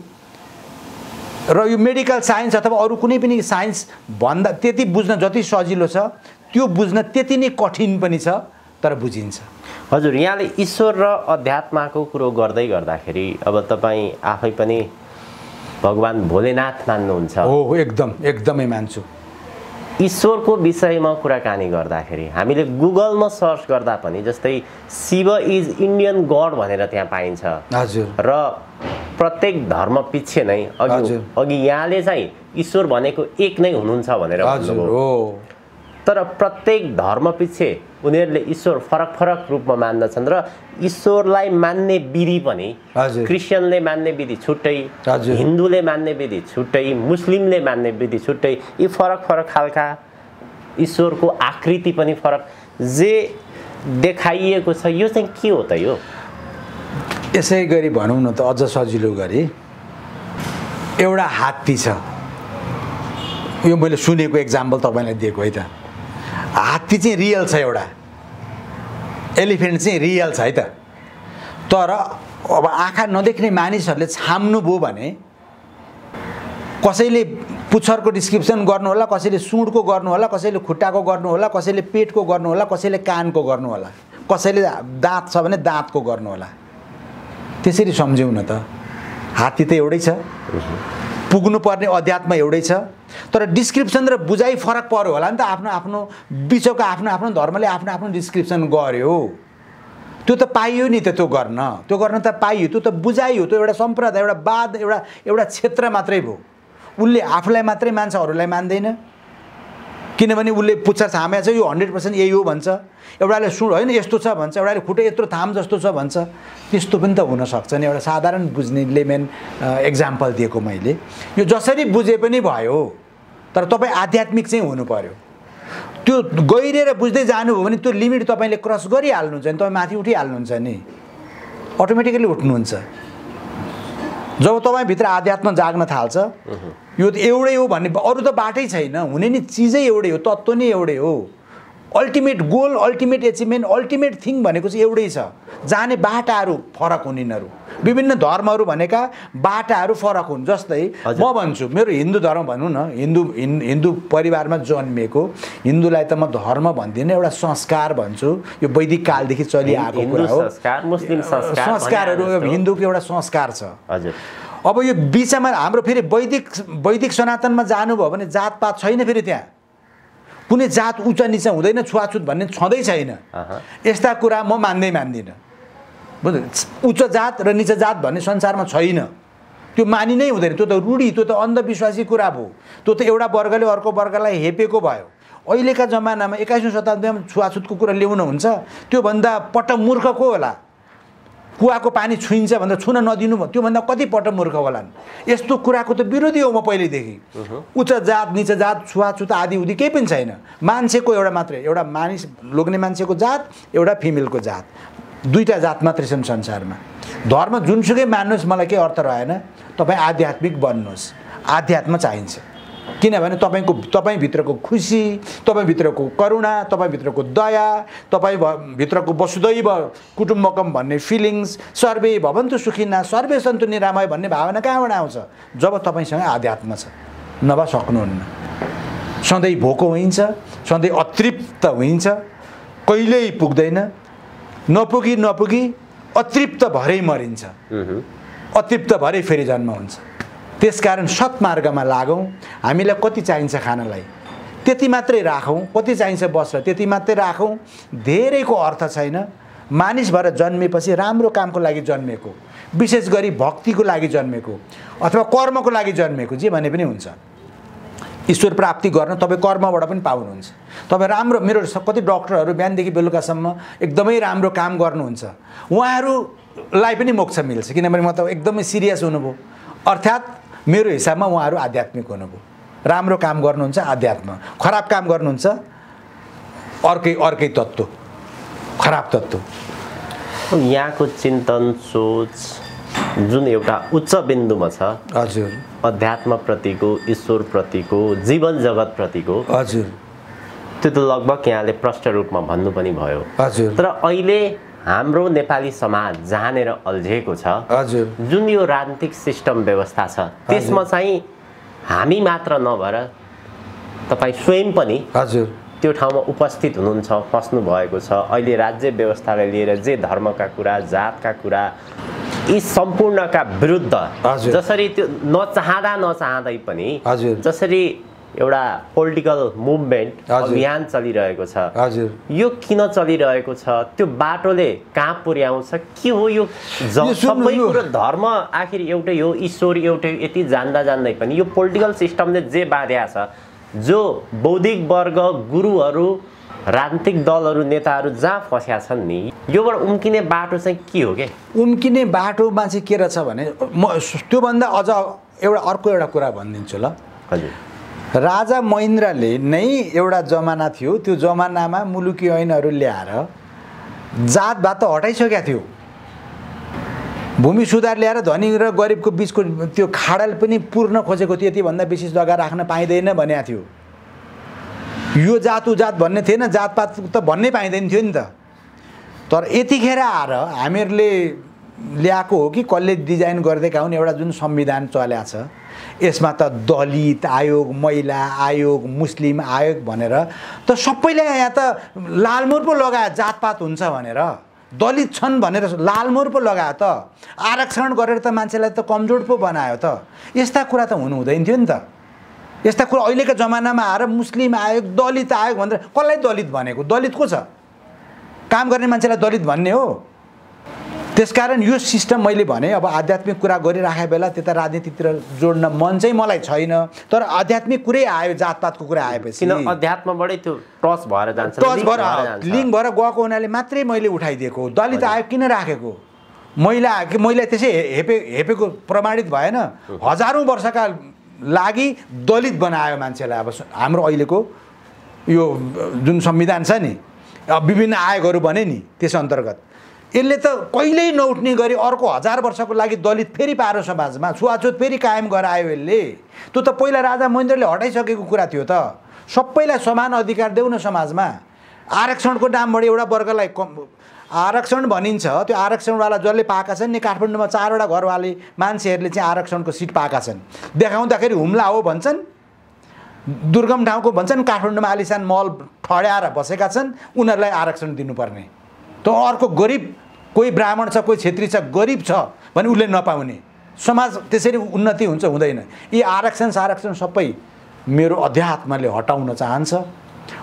र यो मेडिकल साइन्स अथवा अरू कुनै पनि साइन्स भन्दा त्यति बुझ्न जति सजिलो छ त्यो बुझ्न त्यति नै कठिन पनि छ, तर बुझिन्छ। हजुर, यहाँले ईश्वर र अध्यात्मको कुरो गर्दै गर्दाखेरि अब तपाईँ आफै पनि भगवान भोलेनाथ मान्नुहुन्छ? हो, एकदमै मान्छु। ईश्वरको विषयमा कुराकानी गर्दाखेरि हामीले गुगलमा सर्च गर्दा पनि जस्तै शिव इज इन्डियन गड भनेर त्यहाँ पाइन्छ। हजुर। र प्रत्येक धर्म पछि नै अघि यहाँले चाहिँ ईश्वर भनेको एक नै हुनुहुन्छ भनेर भन्नुभयो। तर प्रत्येक धर्म पछि उनीहरूले ईश्वर फरक फरक रूपमा मान्दछन् र ईश्वरलाई मान्ने विधि पनि क्रिस्चियनले मान्ने विधि छुट्टै, हिन्दूले मान्ने विधि छुट्टै, मुस्लिमले मान्ने विधि छुट्टै। यी फरक फरक खालका ईश्वरको आकृति पनि फरक जे देखाइएको छ, यो चाहिँ के हो त? यो यसै गरी भनौँ न त अझ सजिलो गरी, एउटा हात्ती छ, यो मैले सुनेको एक्जाम्पल तपाईँलाई दिएको है त। हात्ती चाहिँ रियल छ, एउटा एलिफेन्ट चाहिँ रियल छ है त। तर अब आँखा नदेख्ने मानिसहरूले छाम्नुभयो भने कसैले पुच्छरको डिस्क्रिप्सन गर्नु होला, कसैले सुँडको गर्नु होला, कसैले खुट्टाको गर्नु होला, कसैले पेटको गर्नु होला, कसैले कानको गर्नु होला, कसैले दाँत छ भने दाँतको गर्नु होला। त्यसरी सम्झौँ न त। हात्ती त एउटै छ, पुग्नुपर्ने अध्यात्म एउटै छ, तर डिस्क्रिप्सन र बुझाइ फरक पर्यो होला नि त। आफ्नो आफ्नो विश्वको आफ्नो आफ्नो धर्मले आफ्नो आफ्नो डिस्क्रिप्सन गर्यो, त्यो त पाइयो नि त। त्यो गर्न त पाइयो, त्यो त बुझाइयो। त्यो एउटा सम्प्रदाय, एउटा वाद, एउटा क्षेत्र मात्रै भयो। उसले आफूलाई मात्रै मान्छ, अरूलाई मान्दैन। किनभने उसले पुच्छर छामेको छ, यो 100% यही हो भन्छ। एउटाले सुन होइन यस्तो छ भन्छ, एउटाले खुट्टा यत्रो थाम जस्तो छ भन्छ। त्यस्तो पनि त हुनसक्छ नि। एउटा साधारण बुझ्ने लेमेन एक्जाम्पल दिएको मैले। यो जसरी बुझे पनि भयो, तर तपाईँ आध्यात्मिक चाहिँ हुनु पर्यो। त्यो गहिरेर बुझ्दै जानुभयो भने त्यो लिमिट तपाईँले क्रस गरिहाल्नुहुन्छ नि, तपाईँ माथि उठिहाल्नुहुन्छ नि, अटोमेटिकली उठ्नुहुन्छ। जब तपाईँभित्र आध्यात्म जाग्न थाल्छ, यो त एउटै हो भन्ने अरू त बाटै छैन। हुने नि चिजै एउटै हो, तत्त्व नै एउटै हो। Ultimate goal, ultimate achievement, ultimate thing भनेको चाहिँ एउटै छ। जाने बाटाहरू फरक हुन्। यिनीहरू विभिन्न धर्महरू भनेका बाटाहरू फरक हुन्। जस्तै म भन्छु मेरो हिन्दू धर्म भनौँ न, हिन्दू परिवारमा जन्मेको हिन्दूलाई त म धर्म भन्दिनँ, एउटा संस्कार भन्छु। यो वैदिक कालदेखि चलिआएको कुरा हो। संस्कारहरू हिन्दूको एउटा संस्कार छ। हजुर। अब यो बिचमा हाम्रो फेरि वैदिक सनातनमा जानुभयो भने जातपात छैन। फेरि त्यहाँ कुनै जात उच्च निचा हुँदैन, छुवाछुत भन्ने छँदै छैन। यस्ता कुरा म मान्दिनँ। बुझ्नु, उच्च जात र निचा जात भन्ने संसारमा छैन। त्यो मानि नै हुँदैन। त्यो त रूढी, त्यो त अन्धविश्वासी कुरा भयो। त्यो त एउटा वर्गले अर्को वर्गलाई हेपेको भयो। अहिलेका जमानामा 21औं शताब्दीमा छुवाछुतको कुरा ल्याउनु हुन्छ, त्योभन्दा पट्टमूर्ख को होला? कुवाको पानी छुइन्छ भन्दा छुन नदिनु, त्योभन्दा कति पट्टमूर्ख होलान्? यस्तो कुराको त विरोधी हो म पहिलेदेखि। उच्च जात निचा जात छुवाछुत आदि उदि केही पनि छैन। मान्छेको एउटा मात्रै, एउटा मानिस लोग्ने मान्छेको जात, एउटा फिमेलको जात, दुईटा जात मात्रै छन् संसारमा। धर्म जुनसुकै मान्नुहोस्, मलाई केही अर्थ रहेन। तपाईँ आध्यात्मिक बन्नुहोस्। आध्यात्म चाहिन्छ। किनभने तपाईँभित्रको खुसी, तपाईँभित्रको करुणा, तपाईँभित्रको दया, तपाईँभित्रको वसुदैव कुटुम्बकम भन्ने फिलिङ्स, सर्वे भवन्तु सुखिना सर्वे सन्तु निरामय भन्ने भावना कहाँबाट आउँछ? जब तपाईँसँग आध्यात्म छ। नभए सक्नुहुन्न। सधैँ भोको हुन्छ, सधैँ अतृप्त हुन्छ, कहिल्यै पुग्दैन। नपुगी अतृप्त भरै मरिन्छ, अतृप्त भरै फेरि जन्म हुन्छ। त्यसकारण सत्मार्गमा लागौँ। हामीलाई कति चाहिन्छ खानलाई त्यति मात्रै राखौँ, कति चाहिन्छ वस्त्र त्यति मात्रै राखौँ। धेरैको अर्थ छैन। मानिस भएर जन्मेपछि राम्रो कामको लागि जन्मेको, विशेष गरी भक्तिको लागि जन्मेको अथवा कर्मको लागि जन्मेको जे भने पनि हुन्छ। ईश्वर प्राप्ति गर्न तपाईँ कर्मबाट पनि पाउनुहुन्छ। तपाईँ राम्रो, मेरो कति डक्टरहरू बिहानदेखि बेलुकासम्म एकदमै राम्रो काम गर्नुहुन्छ, उहाँहरूलाई पनि मोक्ष मिल्छ, किनभने म त एकदमै सिरियस हुनुभयो। अर्थात् मेरो हिसाबमा उहाँहरू आध्यात्मिक हुनुभयो। राम्रो काम गर्नुहुन्छ आध्यात्म, खराब काम गर्नुहुन्छ अर्कै तत्त्व, खराब तत्त्व। यहाँको चिन्तन सोच जुन एउटा उच्च बिन्दुमा छ, हजुर, अध्यात्मप्रतिको, ईश्वरप्रतिको, जीवन जगतप्रतिको, हजुर, त्यो त लगभग यहाँले प्रष्ट रूपमा भन्नु पनि भयो। हजुर। तर अहिले हाम्रो नेपाली समाज जहाँनिर अल्झिएको छ, हजुर, जुन यो राजनीतिक सिस्टम व्यवस्था छ, त्यसमा चाहिँ हामी मात्र नभएर तपाईँ स्वयं पनि हजुर त्यो ठाउँमा उपस्थित हुनुहुन्छ, फस्नु भएको छ। अहिले राज्य व्यवस्थालाई लिएर जे धर्मका कुरा, जातका कुरा, यी सम्पूर्णका विरुद्ध जसरी त्यो नचाहँदै पनि जसरी एउटा पोलिटिकल मुभमेन्ट अभियान चलिरहेको छ, हजुर, यो किन चलिरहेको छ, त्यो बाटोले कहाँ पुर्याउँछ, के हो यो सबै कुरो? धर्म आखिर एउटै हो, ईश्वर एउटै, यति जान्दै पनि यो पोलिटिकल सिस्टमले जे बाध्या छ, जो बौद्धिक वर्ग, गुरुहरू, राजनीतिक दलहरू, नेताहरू जहाँ फस्या छन् नि, योबाट उम्किने बाटो चाहिँ के हो? के उम्किने बाटोमा चाहिँ के रहेछ भने, म त्योभन्दा अझ अर्को एउटा कुरा भनिदिन्छु ल। हजुर, राजा महेन्द्रले नै एउटा जमाना थियो, त्यो जमानामा मुलुकी ऐनहरू ल्याएर जातभात हटाइसकेका थियो। भूमि सुधार ल्याएर धनी र गरिबको बिचको त्यो खाडल पनि पूर्ण खोजेको थियो। यतिभन्दा बेसी जग्गा राख्न पाइँदैन भनेको थियो। यो जात उ जात भन्ने थिएन, जातपात त भन्नै पाइँदैन थियो नि त। तर यतिखेर आएर हामीहरूले ल्याएको हो कि कसले डिजाइन गरिदिएका हुन् एउटा जुन संविधान चल्या छ, यसमा त दलित आयोग, महिला आयोग, मुस्लिम आयोग भनेर त सबैले यहाँ त लालमोहर पो लगायो जातपात हुन्छ भनेर, दलित छन् भनेर लालमोहर पो लगायो त, आरक्षण गरेर त मान्छेलाई त कमजोर पो बनायो त। यस्ता कुरा त हुनु हुँदैन थियो नि त। यस्ता कुरा अहिलेको जमानामा आएर मुस्लिम आयोग, दलित आयोग भनेर कसलाई दलित भनेको? दलित को छ? काम गर्ने मान्छेलाई दलित भन्ने हो? त्यसकारण यो सिस्टम मैले भने अब आध्यात्मिक कुरा गरिराखेको बेला त्यता राजनीतितिर जोड्न मन चाहिँ मलाई छैन। तर आध्यात्मिक कुरै आयो, जातपातको कुरा आएपछि किन अध्यात्मबाटै त्यो टच भएर जान्छ, लिङ्क भएर गएको हुनाले मात्रै मैले उठाइदिएको। दलित आयोग किन राखेको? महिला त्यसै हेपेको प्रमाणित भएन। हजारौँ वर्षका लागि दलित बनायो मान्छेलाई। अब हाम्रो अहिलेको यो जुन संविधान छ नि, विभिन्न आयोगहरू बने नि, त्यस अन्तर्गत यसले त कहिल्यै नउठ्ने गरी अर्को 1000 वर्षको लागि दलित फेरि पारो समाजमा, छुवाछुत फेरि कायम गरायो यसले। त्यो त पहिला राजा महेन्द्रले हटाइसकेको कुरा थियो त। सबैलाई समान अधिकार देऊ न समाजमा। आरक्षणको नामबाट एउटा वर्गलाई आरक्षण भनिन्छ, त्यो आरक्षणवाला जसले पाएका छन् नि, काठमाडौँमा 4वटा घरवाले मान्छेहरूले चाहिँ आरक्षणको सिट पाएका छन्। देखाउँदाखेरि हुम्ला हो भन्छन्, दुर्गम ठाउँको भन्छन्, काठमाडौँमा आलिसान महल ठड्याएर बसेका छन्, उनीहरूलाई आरक्षण दिनुपर्ने। त अर्को गरिब, कोही ब्राह्मण छ, कोही क्षेत्री छ, गरिब छ भने उसले नपाउने। समाज त्यसरी उन्नति हुन्छ हुँदैन। यी आरक्षण सबै मेरो अध्यात्मले हटाउन चाहन्छ।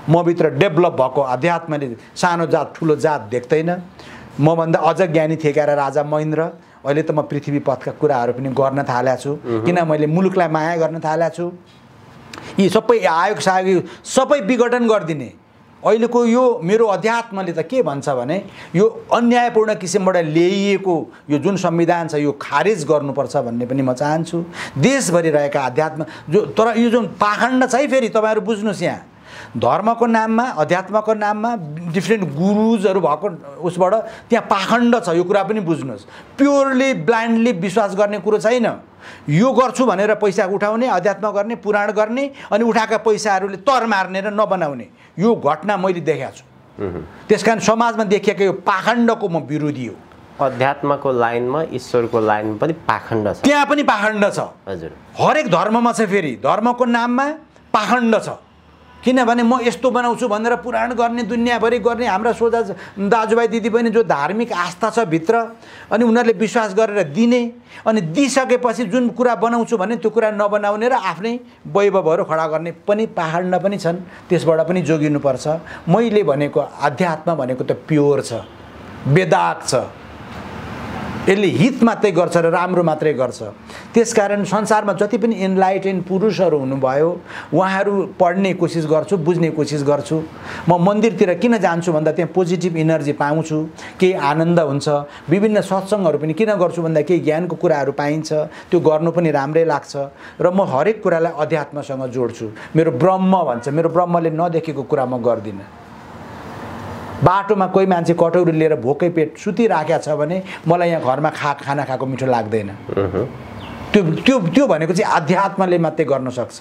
मभित्र डेभलप भएको अध्यात्मले सानो जात ठुलो जात देख्दैन। मभन्दा अझ ज्ञानी थिएका राजा महेन्द्र। अहिले त म पृथ्वी पथका कुराहरू पनि गर्न थालेको छु, किन मैले मुलुकलाई माया गर्न थालेको छु। यी सबै आयोग सायोग सबै विघटन गरिदिने अहिलेको यो मेरो अध्यात्मले त के भन्छ भने, यो अन्यायपूर्ण किसिमबाट ल्याइएको यो जुन संविधान छ यो खारेज गर्नुपर्छ भन्ने पनि म चाहन्छु। देशभरि रहेका अध्यात्म तर यो जुन पाखण्ड छ है, फेरि तपाईँहरू बुझ्नुहोस्, यहाँ धर्मको नाममा, अध्यात्मको नाममा डिफ्रेन्ट गुरुजहरू भएको उसबाट त्यहाँ पाखण्ड छ। यो कुरा पनि बुझ्नुहोस्। प्योरली ब्लाइन्डली विश्वास गर्ने कुरो छैन। यो गर्छु भनेर पैसा उठाउने, अध्यात्म गर्ने, पुराण गर्ने, अनि उठाएका पैसाहरूले तर मार्ने र नबनाउने यो घटना मैले देखेको छु। त्यसकारण समाजमा देखिएको यो पाखण्डको म विरोधी हो। अध्यात्मको लाइनमा, ईश्वरको लाइनमा पनि पाखण्ड छ, त्यहाँ पनि पाखण्ड छ। हजुर, हरेक धर्ममा छ। फेरि धर्मको नाममा पाखण्ड छ। किनभने म यस्तो बनाउँछु भनेर पुराण गर्ने दुनियाँभरि गर्ने हाम्रा सोझा दाजुभाइ दिदीबहिनी जो धार्मिक आस्था छ भित्र अनि उनीहरूले विश्वास गरेर दिने अनि दिइसकेपछि जुन कुरा बनाउँछु भने त्यो कुरा नबनाउने र आफ्नै वैभवहरू खडा गर्ने पनि पाहाडमा पनि छन्। त्यसबाट पनि जोगिनुपर्छ। मैले भनेको अध्यात्म भनेको त प्योर छ, वेदाग छ, यसले हित मात्रै गर्छ र राम्रो मात्रै गर्छ। त्यसकारण संसारमा जति पनि एनलाइटेन पुरुषहरू हुनुभयो उहाँहरू पढ्ने कोसिस गर्छु, बुझ्ने कोसिस गर्छु। म मन्दिरतिर किन जान्छु भन्दा त्यहाँ पोजिटिभ इनर्जी पाउँछु, केही आनन्द हुन्छ। विभिन्न सत्सङ्गहरू पनि किन गर्छु भन्दा केही ज्ञानको कुराहरू पाइन्छ, त्यो गर्नु पनि राम्रै लाग्छ र म हरेक कुरालाई अध्यात्मसँग जोड्छु। मेरो ब्रह्म भन्छ, मेरो ब्रह्मले नदेखेको कुरा म गर्दिनँ। बाटोमा कोही मान्छे कटौरी लिएर भोकै पेट सुतिराखेको छ भने मलाई यहाँ घरमा खाना खाएको मिठो लाग्दैन। त्यो त्यो त्यो भनेको चाहिँ अध्यात्मले मात्रै गर्न सक्छ,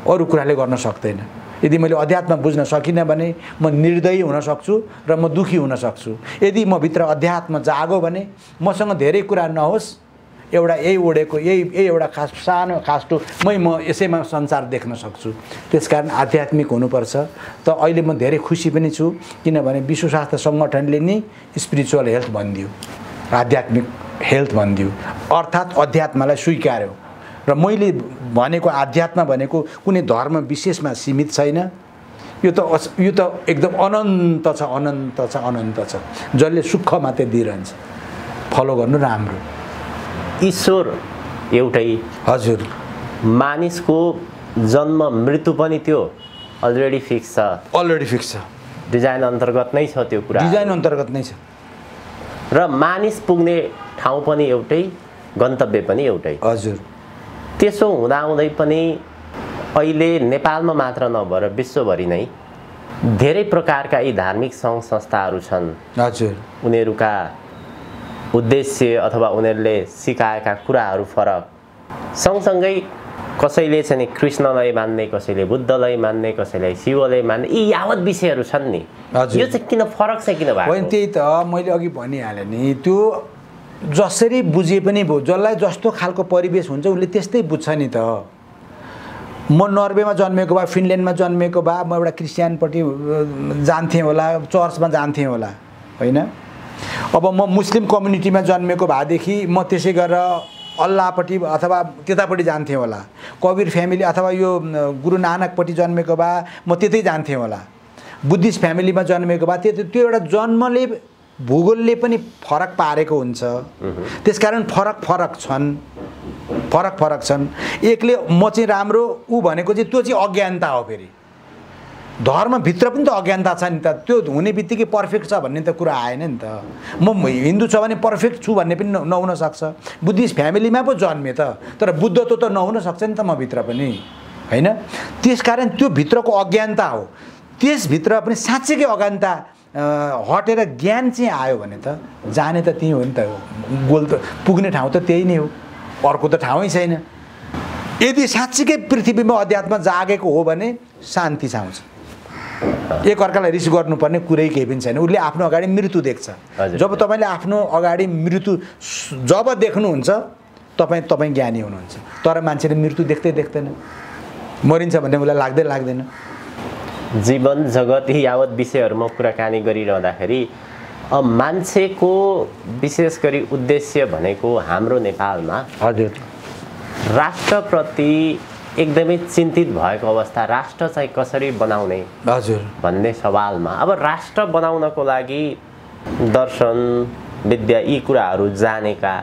अरू कुराले गर्न सक्दैन। यदि मैले अध्यात्म बुझ्न सकिनँ भने म निर्दयी हुन सक्छु र म दुखी हुन सक्छु। यदि म भित्र अध्यात्म जागो भने मसँग धेरै कुरा नहोस्, एउटा यही ओढेको यही एउटा सानो खास्टो म यसैमा संसार देख्न सक्छु। त्यसकारण आध्यात्मिक हुनुपर्छ। त अहिले म धेरै खुसी पनि छु किनभने विश्व स्वास्थ्य सङ्गठनले नै स्पिरिचुअल हेल्थ भनिदियो, आध्यात्मिक हेल्थ भनिदियो, अर्थात् अध्यात्मलाई स्वीकार्यो। र मैले भनेको आध्यात्म भनेको कुनै धर्म विशेषमा सीमित छैन। यो त एकदम अनन्त छ, अनन्त छ, अनन्त छ, जसले सुख मात्रै दिइरहन्छ। फलो गर्नु राम्रो। ईश्वर एउटै, हजुर। मानिसको जन्म मृत्यु पनि त्यो अलरेडी फिक्स छ, अलरेडी फिक्स छ, डिजाइन अन्तर्गत नै छ, त्यो कुरा डिजाइन अन्तर्गत नै छ। र मानिस पुग्ने ठाउँ पनि एउटै, गन्तव्य पनि एउटै। हजुर। त्यसो हुँदाहुँदै पनि अहिले नेपालमा मात्र नभएर विश्वभरि नै धेरै प्रकारका यी धार्मिक सङ्घ संस्थाहरू छन्। हजुर। उनीहरूका उद्देश्य अथवा उनीहरूले सिकाएका कुराहरू फरक। सँगसँगै कसैले चाहिँ कृष्णलाई मान्ने, कसैले बुद्धलाई मान्ने, कसैले शिवलाई मान्ने, यी यावत विषयहरू छन् नि। यो चाहिँ किन फरक चाहिँ किन भएको? होइन, त्यही त मैले अघि भनिहालेँ नि। त्यो जसरी बुझे पनि भयो, जसलाई जस्तो खालको परिवेश हुन्छ उसले त्यस्तै बुझ्छ नि त। म नर्वेमा जन्मेको भए, फिनल्यान्डमा जन्मेको भए म एउटा क्रिस्चियनपट्टि जान्थेँ होला, चर्चमा जान्थेँ होला, होइन? अब म मुस्लिम कम्युनिटीमा जन्मेको भएदेखि म त्यसै गरेर अल्लाहपट्टि अथवा त्यतापट्टि जान्थेँ होला। कबीर फ्यामिली अथवा यो गुरु नानकपट्टि जन्मेको भए म त्यतै जान्थेँ होला। बुद्धिस्ट फ्यामिलीमा जन्मेको भए त्यो एउटा जन्मले भूगोलले पनि फरक पारेको हुन्छ। त्यसकारण फरक छन्। एकले म चाहिँ राम्रो ऊ भनेको चाहिँ त्यो चाहिँ अज्ञानता हो। फेरि धर्मभित्र पनि त अज्ञानता छ नि त। त्यो हुने बित्तिकै पर्फेक्ट छ भन्ने त कुरा आएन नि त। म हिन्दू छ भने पर्फेक्ट छु भन्ने पनि नहुन सक्छ। बुद्धिस्ट फ्यामिलीमा पो जन्मे त, तर बुद्धत्व त नहुन सक्छ नि त म भित्र पनि, होइन? त्यसकारण त्यो भित्रको अज्ञानता हो। त्यसभित्र पनि साँच्चैकै अज्ञानता हटेर ज्ञान चाहिँ आयो भने त जाने त त्यही हो नि त। गोल त पुग्ने ठाउँ त त्यही नै हो, अर्को त ठाउँै छैन। यदि साँच्चैकै पृथ्वीमा अध्यात्म जागेको हो भने शान्ति छाउँछ। एक अर्कालाई रिस गर्नुपर्ने कुरै केही पनि छैन। उसले आफ्नो अगाडि मृत्यु देख्छ। जब तपाईँले आफ्नो अगाडि मृत्यु जब देख्नुहुन्छ तपाईँ ज्ञानी हुनुहुन्छ। तर मान्छेले मृत्यु देख्दैन, मरिन्छ भन्ने उसलाई लाग्दैन। जीवन जगत यी यावत विषयहरूमा कुराकानी गरिरहँदाखेरि मान्छेको विशेष गरी उद्देश्य भनेको हाम्रो नेपालमा हजुर राष्ट्रप्रति एकदमै चिन्तित भएको अवस्था। राष्ट्र चाहिँ कसरी बनाउने हजुर भन्ने सवालमा अब राष्ट्र बनाउनको लागि दर्शन विद्या यी कुराहरू जानेका,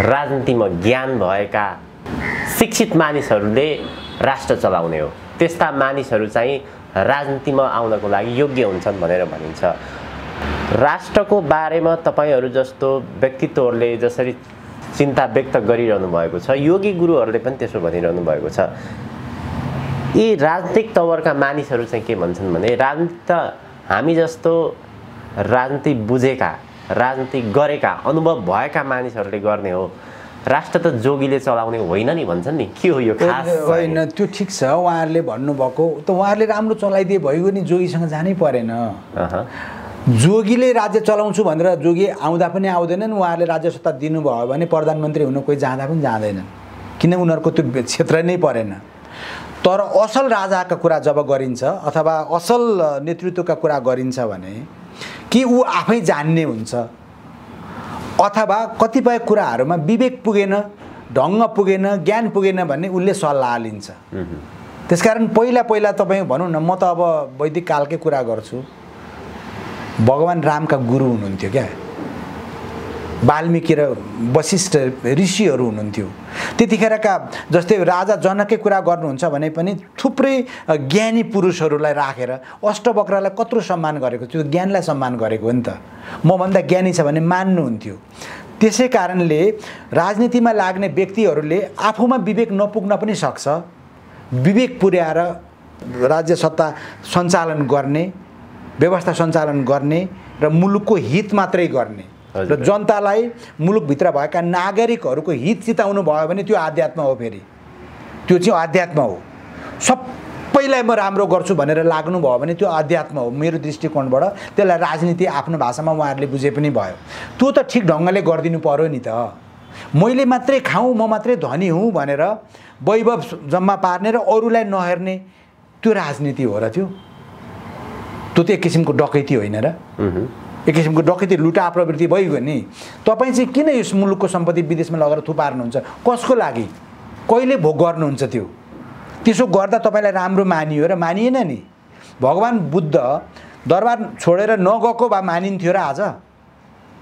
राजनीतिमा ज्ञान भएका शिक्षित मानिसहरूले राष्ट्र चलाउने हो। त्यस्ता मानिसहरू चाहिँ राजनीतिमा आउनको लागि योग्य हुन्छन् भनेर भनिन्छ। राष्ट्रको बारेमा तपाईहरू जस्तो व्यक्तित्वहरूले जसरी चिन्ता व्यक्त गरिरहनु भएको छ, योगी गुरुहरूले पनि त्यसो भनिरहनु भएको छ। यी राजनीतिक तवरका मानिसहरू चाहिँ के भन्छन् भने राजनीति त हामी जस्तो राजनीति बुझेका, राजनीति गरेका, अनुभव भएका मानिसहरूले गर्ने हो, राष्ट्र त जोगीले चलाउने होइन नि भन्छन् नि। के हो यो खास? होइन, त्यो ठिक छ उहाँहरूले भन्नुभएको त। उहाँहरूले राम्रो चलाइदिए भयो नि, जोगीसँग जानै परेन। जोगीले राज्य चलाउँछु भनेर जोगी आउँदा पनि आउँदैनन्। उहाँहरूले राज्य सत्ता दिनुभयो भने प्रधानमन्त्री हुन कोही जाँदा पनि जाँदैनन्, किन उनीहरूको त्यो क्षेत्र नै परेन। तर असल राजाका कुरा जब गरिन्छ अथवा असल नेतृत्वका कुरा गरिन्छ भने कि ऊ आफै जान्ने हुन्छ अथवा कतिपय कुराहरूमा विवेक पुगेन, ढङ्ग पुगेन, ज्ञान पुगेन भन्ने उसले सल्लाह लिन्छ। त्यसकारण पहिला तपाईँ भनौँ न, म त अब वैदिक कालकै कुरा गर्छु, भगवान रामका गुरु हुनुहुन्थ्यो क्या, वाल्मीकि र वशिष्ठ ऋषिहरू हुनुहुन्थ्यो। त्यतिखेरका जस्तै राजा जनककै कुरा गर्नुहुन्छ भने पनि थुप्रै ज्ञानी पुरुषहरूलाई राखेर अष्टवक्रलाई कत्रो सम्मान गरेको, त्यो ज्ञानलाई सम्मान गरेको हो नि त। मभन्दा ज्ञानी छ भने मान्नुहुन्थ्यो। त्यसै कारणले राजनीतिमा लाग्ने व्यक्तिहरूले आफूमा विवेक नपुग्न पनि सक्छ, विवेक पुर्याएर राज्य सत्ता सञ्चालन गर्ने, व्यवस्था सञ्चालन गर्ने र मुलुकको हित मात्रै गर्ने र जनतालाई, मुलुकभित्र भएका नागरिकहरूको हित चिताउनु भयो भने त्यो आध्यात्म हो। फेरि त्यो चाहिँ आध्यात्म हो। सबैलाई म राम्रो गर्छु भनेर लाग्नुभयो भने त्यो अध्यात्म हो। मेरो दृष्टिकोणबाट त्यसलाई राजनीति आफ्नो भाषामा उहाँहरूले बुझे पनि भयो। त्यो त ठिक ढङ्गले गरिदिनु पर्यो नि त। मैले मात्रै खाऊँ, म मात्रै धनी हुँ भनेर वैभव जम्मा पार्ने र अरूलाई नहेर्ने, त्यो राजनीति हो र? त्यो त एक किसिमको डकैती होइन र? एक किसिमको डकैती, लुटा प्रवृत्ति भइगयो नि। तपाईँ चाहिँ किन यस मुलुकको सम्पत्ति विदेशमा लगेर थुपार्नुहुन्छ? कसको लागि? कहिले भोग गर्नुहुन्छ? त्यो त्यसो गर्दा तपाईँलाई राम्रो मानियो र मानिएन नि। भगवान बुद्ध दरबार छोडेर नगएको भए मानिन्थ्यो र? आज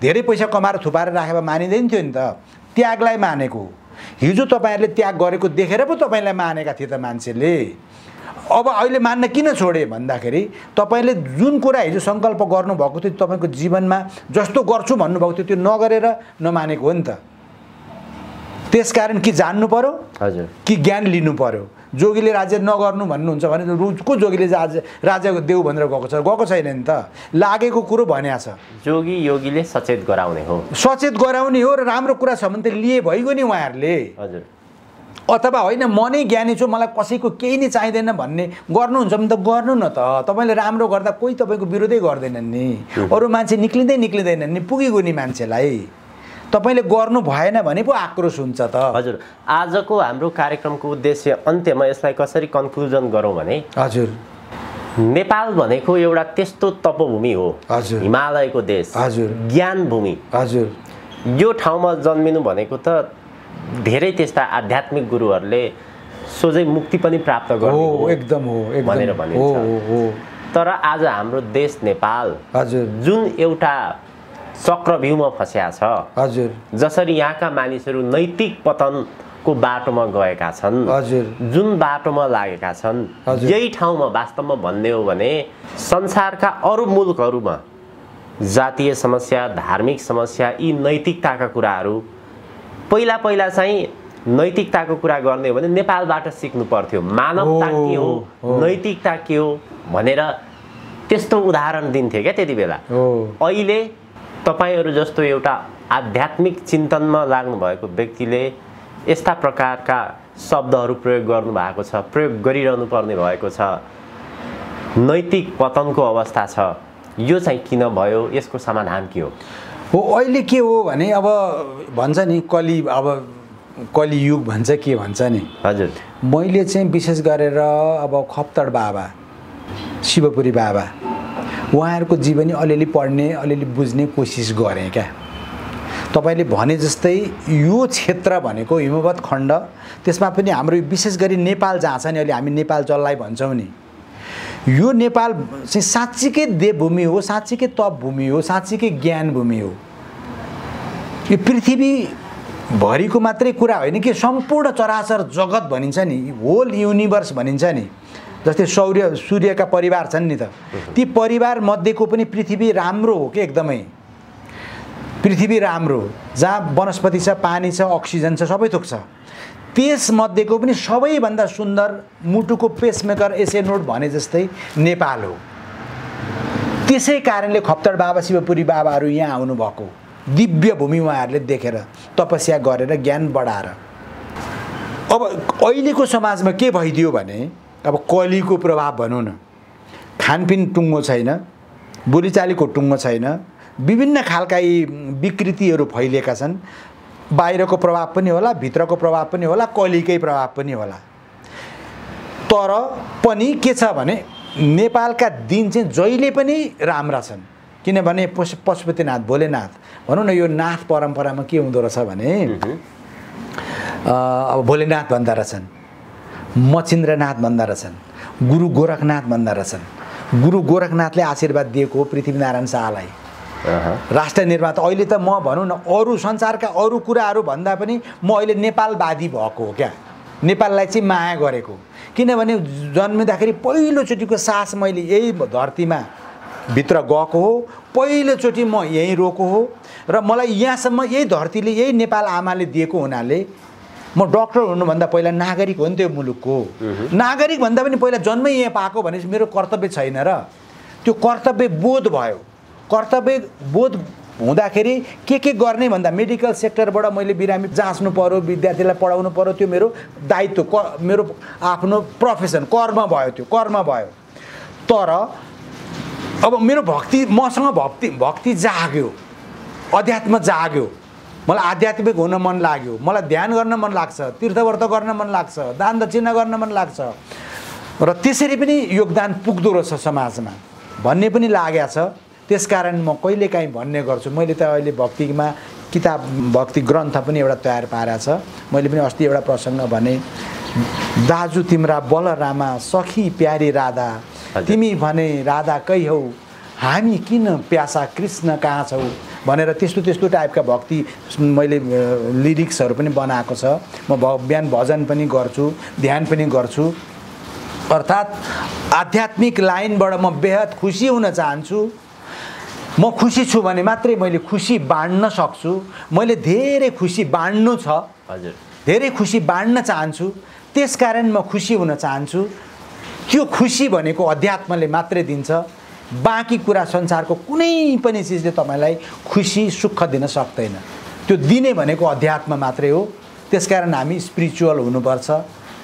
धेरै पैसा कमाएर थुपारेर राखे भए मानिँदैन थियो नि त। त्यागलाई मानेको। हिजो तपाईँहरूले त्याग गरेको देखेर पो तपाईँलाई मानेका थिए त मान्छेले। अब अहिले मान्न किन छोडे भन्दाखेरि तपाईँले जुन कुरा हिजो सङ्कल्प गर्नुभएको थियो, तपाईँको जीवनमा जस्तो गर्छु भन्नुभएको थियो, त्यो नगरेर नमानेको हो नि त। त्यसकारण कि जान्नु पर्यो, हजुर, कि ज्ञान लिनु पर्यो। जोगीले राज्य नगर्नु भन्नुहुन्छ भने को जोगीले राजा देऊ भनेर गएको छ? गएको छैन नि त। लागेको कुरो भन्या छ। जोगी योगीले सचेत गराउने हो, सचेत गराउने हो। र राम्रो कुरा छ भने त लिए भइगयो नि उहाँहरूले। हजुर। अथवा होइन, म नै ज्ञानी छु, मलाई कसैको केही नै चाहिँदैन भन्ने गर्नुहुन्छ भने त गर्नु न त। तपाईँले राम्रो गर्दा कोही तपाईँको विरोधै गर्दैनन् नि, अरू मान्छे निक्लिँदैनन् नि, पुगिगयो नि मान्छेलाई। तपाईँले गर्नु भएन भने पो आक्रोश हुन्छ त। हजुर, आजको हाम्रो कार्यक्रमको उद्देश्य अन्त्यमा यसलाई कसरी कन्क्लुजन गरौँ भने, हजुर, नेपाल भनेको एउटा त्यस्तो तपोभूमि हो, हजुर, हिमालयको देश, हजुर, ज्ञान भूमि, हजुर। यो ठाउँमा जन्मिनु भनेको त धेरै त्यस्ता आध्यात्मिक गुरुहरूले सोझै मुक्ति पनि प्राप्त गर्ने हो, एकदम हो भनेर भनिन्छ। तर आज हाम्रो देश नेपाल, हजुर, जुन एउटा चक्रव्यूहमा फस्या छ, हजुर, जसरी यहाँका मानिसहरू नैतिक पतनको बाटोमा गएका छन्, हजुर, जुन बाटोमा लागेका छन्, यही ठाउँमा वास्तवमा भन्ने हो भने संसारका अरू मुलुकहरूमा जातीय समस्या, धार्मिक समस्या, यी नैतिकताका कुराहरू पहिला चाहिँ नैतिकताको कुरा गर्ने हो भने नेपालबाट सिक्नु पर्थ्यो। मानवता के हो, नैतिकता के हो भनेर त्यस्तो उदाहरण दिन्थे क्या त्यति बेला। अहिले तपाईहरू जस्तो एउटा आध्यात्मिक चिन्तनमा लाग्नु भएको व्यक्तिले यस्ता प्रकारका शब्दहरू प्रयोग गर्नु भएको छ, प्रयोग गरिरहनु पर्ने भएको छ। नैतिक पतनको अवस्था छ, यो चाहिँ किन भयो? यसको समाधान के हो? अहिले के हो भने अब भन्छ नि कलियुग भन्छ, के भन्छ नि, हजुर। मैले चाहिँ विशेष गरेर अब खप्तड बाबा, शिवपुरी बाबा, उहाँहरूको जीवनी अलिअलि पढ्ने, अलिअलि बुझ्ने कोसिस गरेँ क्या। तपाईँले भने जस्तै यो क्षेत्र भनेको हिमवत खण्ड, त्यसमा पनि हाम्रो विशेष गरी नेपाल जहाँ छ नि, अहिले हामी नेपाल जसलाई भन्छौँ नि, यो नेपाल चाहिँ साँच्चीकै देवभूमि हो, साँच्चीकै तपभूमि हो, साँच्चीकै ज्ञान भूमि हो। यो पृथ्वीभरिको मात्रै कुरा होइन कि सम्पूर्ण चराचर जगत भनिन्छ नि, होल युनिभर्स भनिन्छ नि। जस्तै सूर्यका परिवार छन् नि त, ती परिवार मध्येको पनि पृथ्वी राम्रो हो कि एकदमै। पृथ्वी राम्रो, जहाँ वनस्पति छ, पानी छ, अक्सिजन छ, सबै थोक छ। त्यसमध्येको पनि सबैभन्दा सुन्दर मुटुको पेसमेकर एसे नोड भने जस्तै नेपाल हो। त्यसै कारणले खप्तड बाबा, शिवपुरी बाबाहरू यहाँ आउनुभएको, दिव्य भूमि उहाँहरूले देखेर तपस्या गरेर ज्ञान बढाएर। अब अहिलेको समाजमा के भइदियो भने, अब कलीको प्रभाव भनौँ न, खानपिन टुङ्गो छैन, बोलीचालीको टुङ्गो छैन, विभिन्न खालका यी विकृतिहरू फैलिएका छन्। बाहिरको प्रभाव पनि होला, भित्रको प्रभाव पनि होला, कलीकै प्रभाव पनि होला। तर पनि के छ भने नेपालका दिन चाहिँ जहिले पनि राम्रा छन्। किनभने पशुपतिनाथ भोलेनाथ भनौँ न, यो नाथ परम्परामा के हुँदो रहेछ भने अब भोलेनाथ भन्दा रहेछन्, मचिन्द्रनाथ भन्दा रहेछन्, गुरु गोरखनाथ भन्दा रहेछन्। गुरु गोरखनाथले आशीर्वाद दिएको हो पृथ्वीनारायण शाहलाई राष्ट्र निर्माता। अहिले त म भनौँ न अरू संसारका अरू कुराहरू भन्दा पनि म अहिले नेपालवादी भएको हो क्या, नेपाललाई चाहिँ माया गरेको। किनभने जन्मिँदाखेरि पहिलोचोटिको सास मैले यही धरतीमा भित्र गएको हो, पहिलोचोटि म यहीँ रोको हो र मलाई यहाँसम्म यही धरतीले यही नेपाल आमाले दिएको हुनाले म डक्टर हुनुभन्दा पहिला नागरिक हो नि त्यो मुलुकको। नागरिक भन्दा पनि पहिला जन्मै यहाँ पाएको भनेपछि मेरो कर्तव्य छैन र त्यो कर्तव्य बोध भयो। कर्तव्य बोध हुँदाखेरि के गर्ने भन्दा मेडिकल सेक्टरबाट मैले बिरामी जाँच्नु पर्यो, विद्यार्थीलाई पढाउनु पर्यो, त्यो मेरो दायित्व, मेरो आफ्नो प्रोफेसन, कर्म भयो, त्यो कर्म भयो। तर अब मेरो मसँग भक्ति जाग्यो, अध्यात्म जाग्यो, मलाई आध्यात्मिक हुन मन लाग्यो, मलाई ध्यान गर्न मन लाग्छ, तीर्थव्रत गर्न मन लाग्छ, दान दक्षिणा गर्न मन लाग्छ र त्यसरी पनि योगदान पुग्दो रहेछ समाजमा भन्ने पनि लागेको छ। त्यसकारण म कहिलेकाहीँ भन्ने गर्छु, मैले त अहिले भक्तिमा किताब भक्ति ग्रन्थ पनि एउटा तयार पारेको छ। मैले पनि अस्ति एउटा प्रसङ्ग भने, दाजु तिम्रा बलरामा सखी प्यारी राधा, तिमी भने राधा कै हौ, हामी किन प्यासा कृष्ण कहाँ छौ भनेर त्यस्तो टाइपका भक्ति मैले लिरिक्सहरू पनि बनाएको छ। म बिहान भजन पनि गर्छु, ध्यान पनि गर्छु। अर्थात् आध्यात्मिक लाइनबाट म बेहद खुसी हुन चाहन्छु। म खुसी छु भने मात्रै मैले खुसी बाँड्न सक्छु। मैले धेरै खुसी बाँड्नु छ, हजुर, धेरै खुसी बाँड्न चाहन्छु। त्यसकारण म खुसी हुन चाहन्छु। त्यो खुसी भनेको अध्यात्मले मात्रै दिन्छ। बाँकी कुरा संसारको कुनै पनि चिजले तपाईँलाई खुसी सुख दिन सक्दैन। त्यो दिने भनेको अध्यात्म मात्रै हो। त्यसकारण हामी स्पिरिचुअल हुनुपर्छ।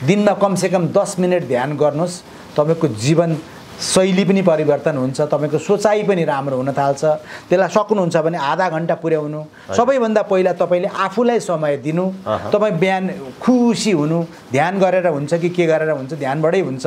दिनमा कमसेकम 10 मिनट ध्यान गर्नुहोस्, तपाईँको जीवन शैली पनि परिवर्तन हुन्छ, तपाईँको सोचाइ पनि राम्रो हुन थाल्छ। त्यसलाई सक्नुहुन्छ भने आधा घन्टा पुर्याउनु। सबैभन्दा पहिला तपाईँले आफूलाई समय दिनु। तपाईँ बिहान खुसी हुनु, ध्यान गरेर हुन्छ कि के गरेर हुन्छ, ध्यानबाटै हुन्छ।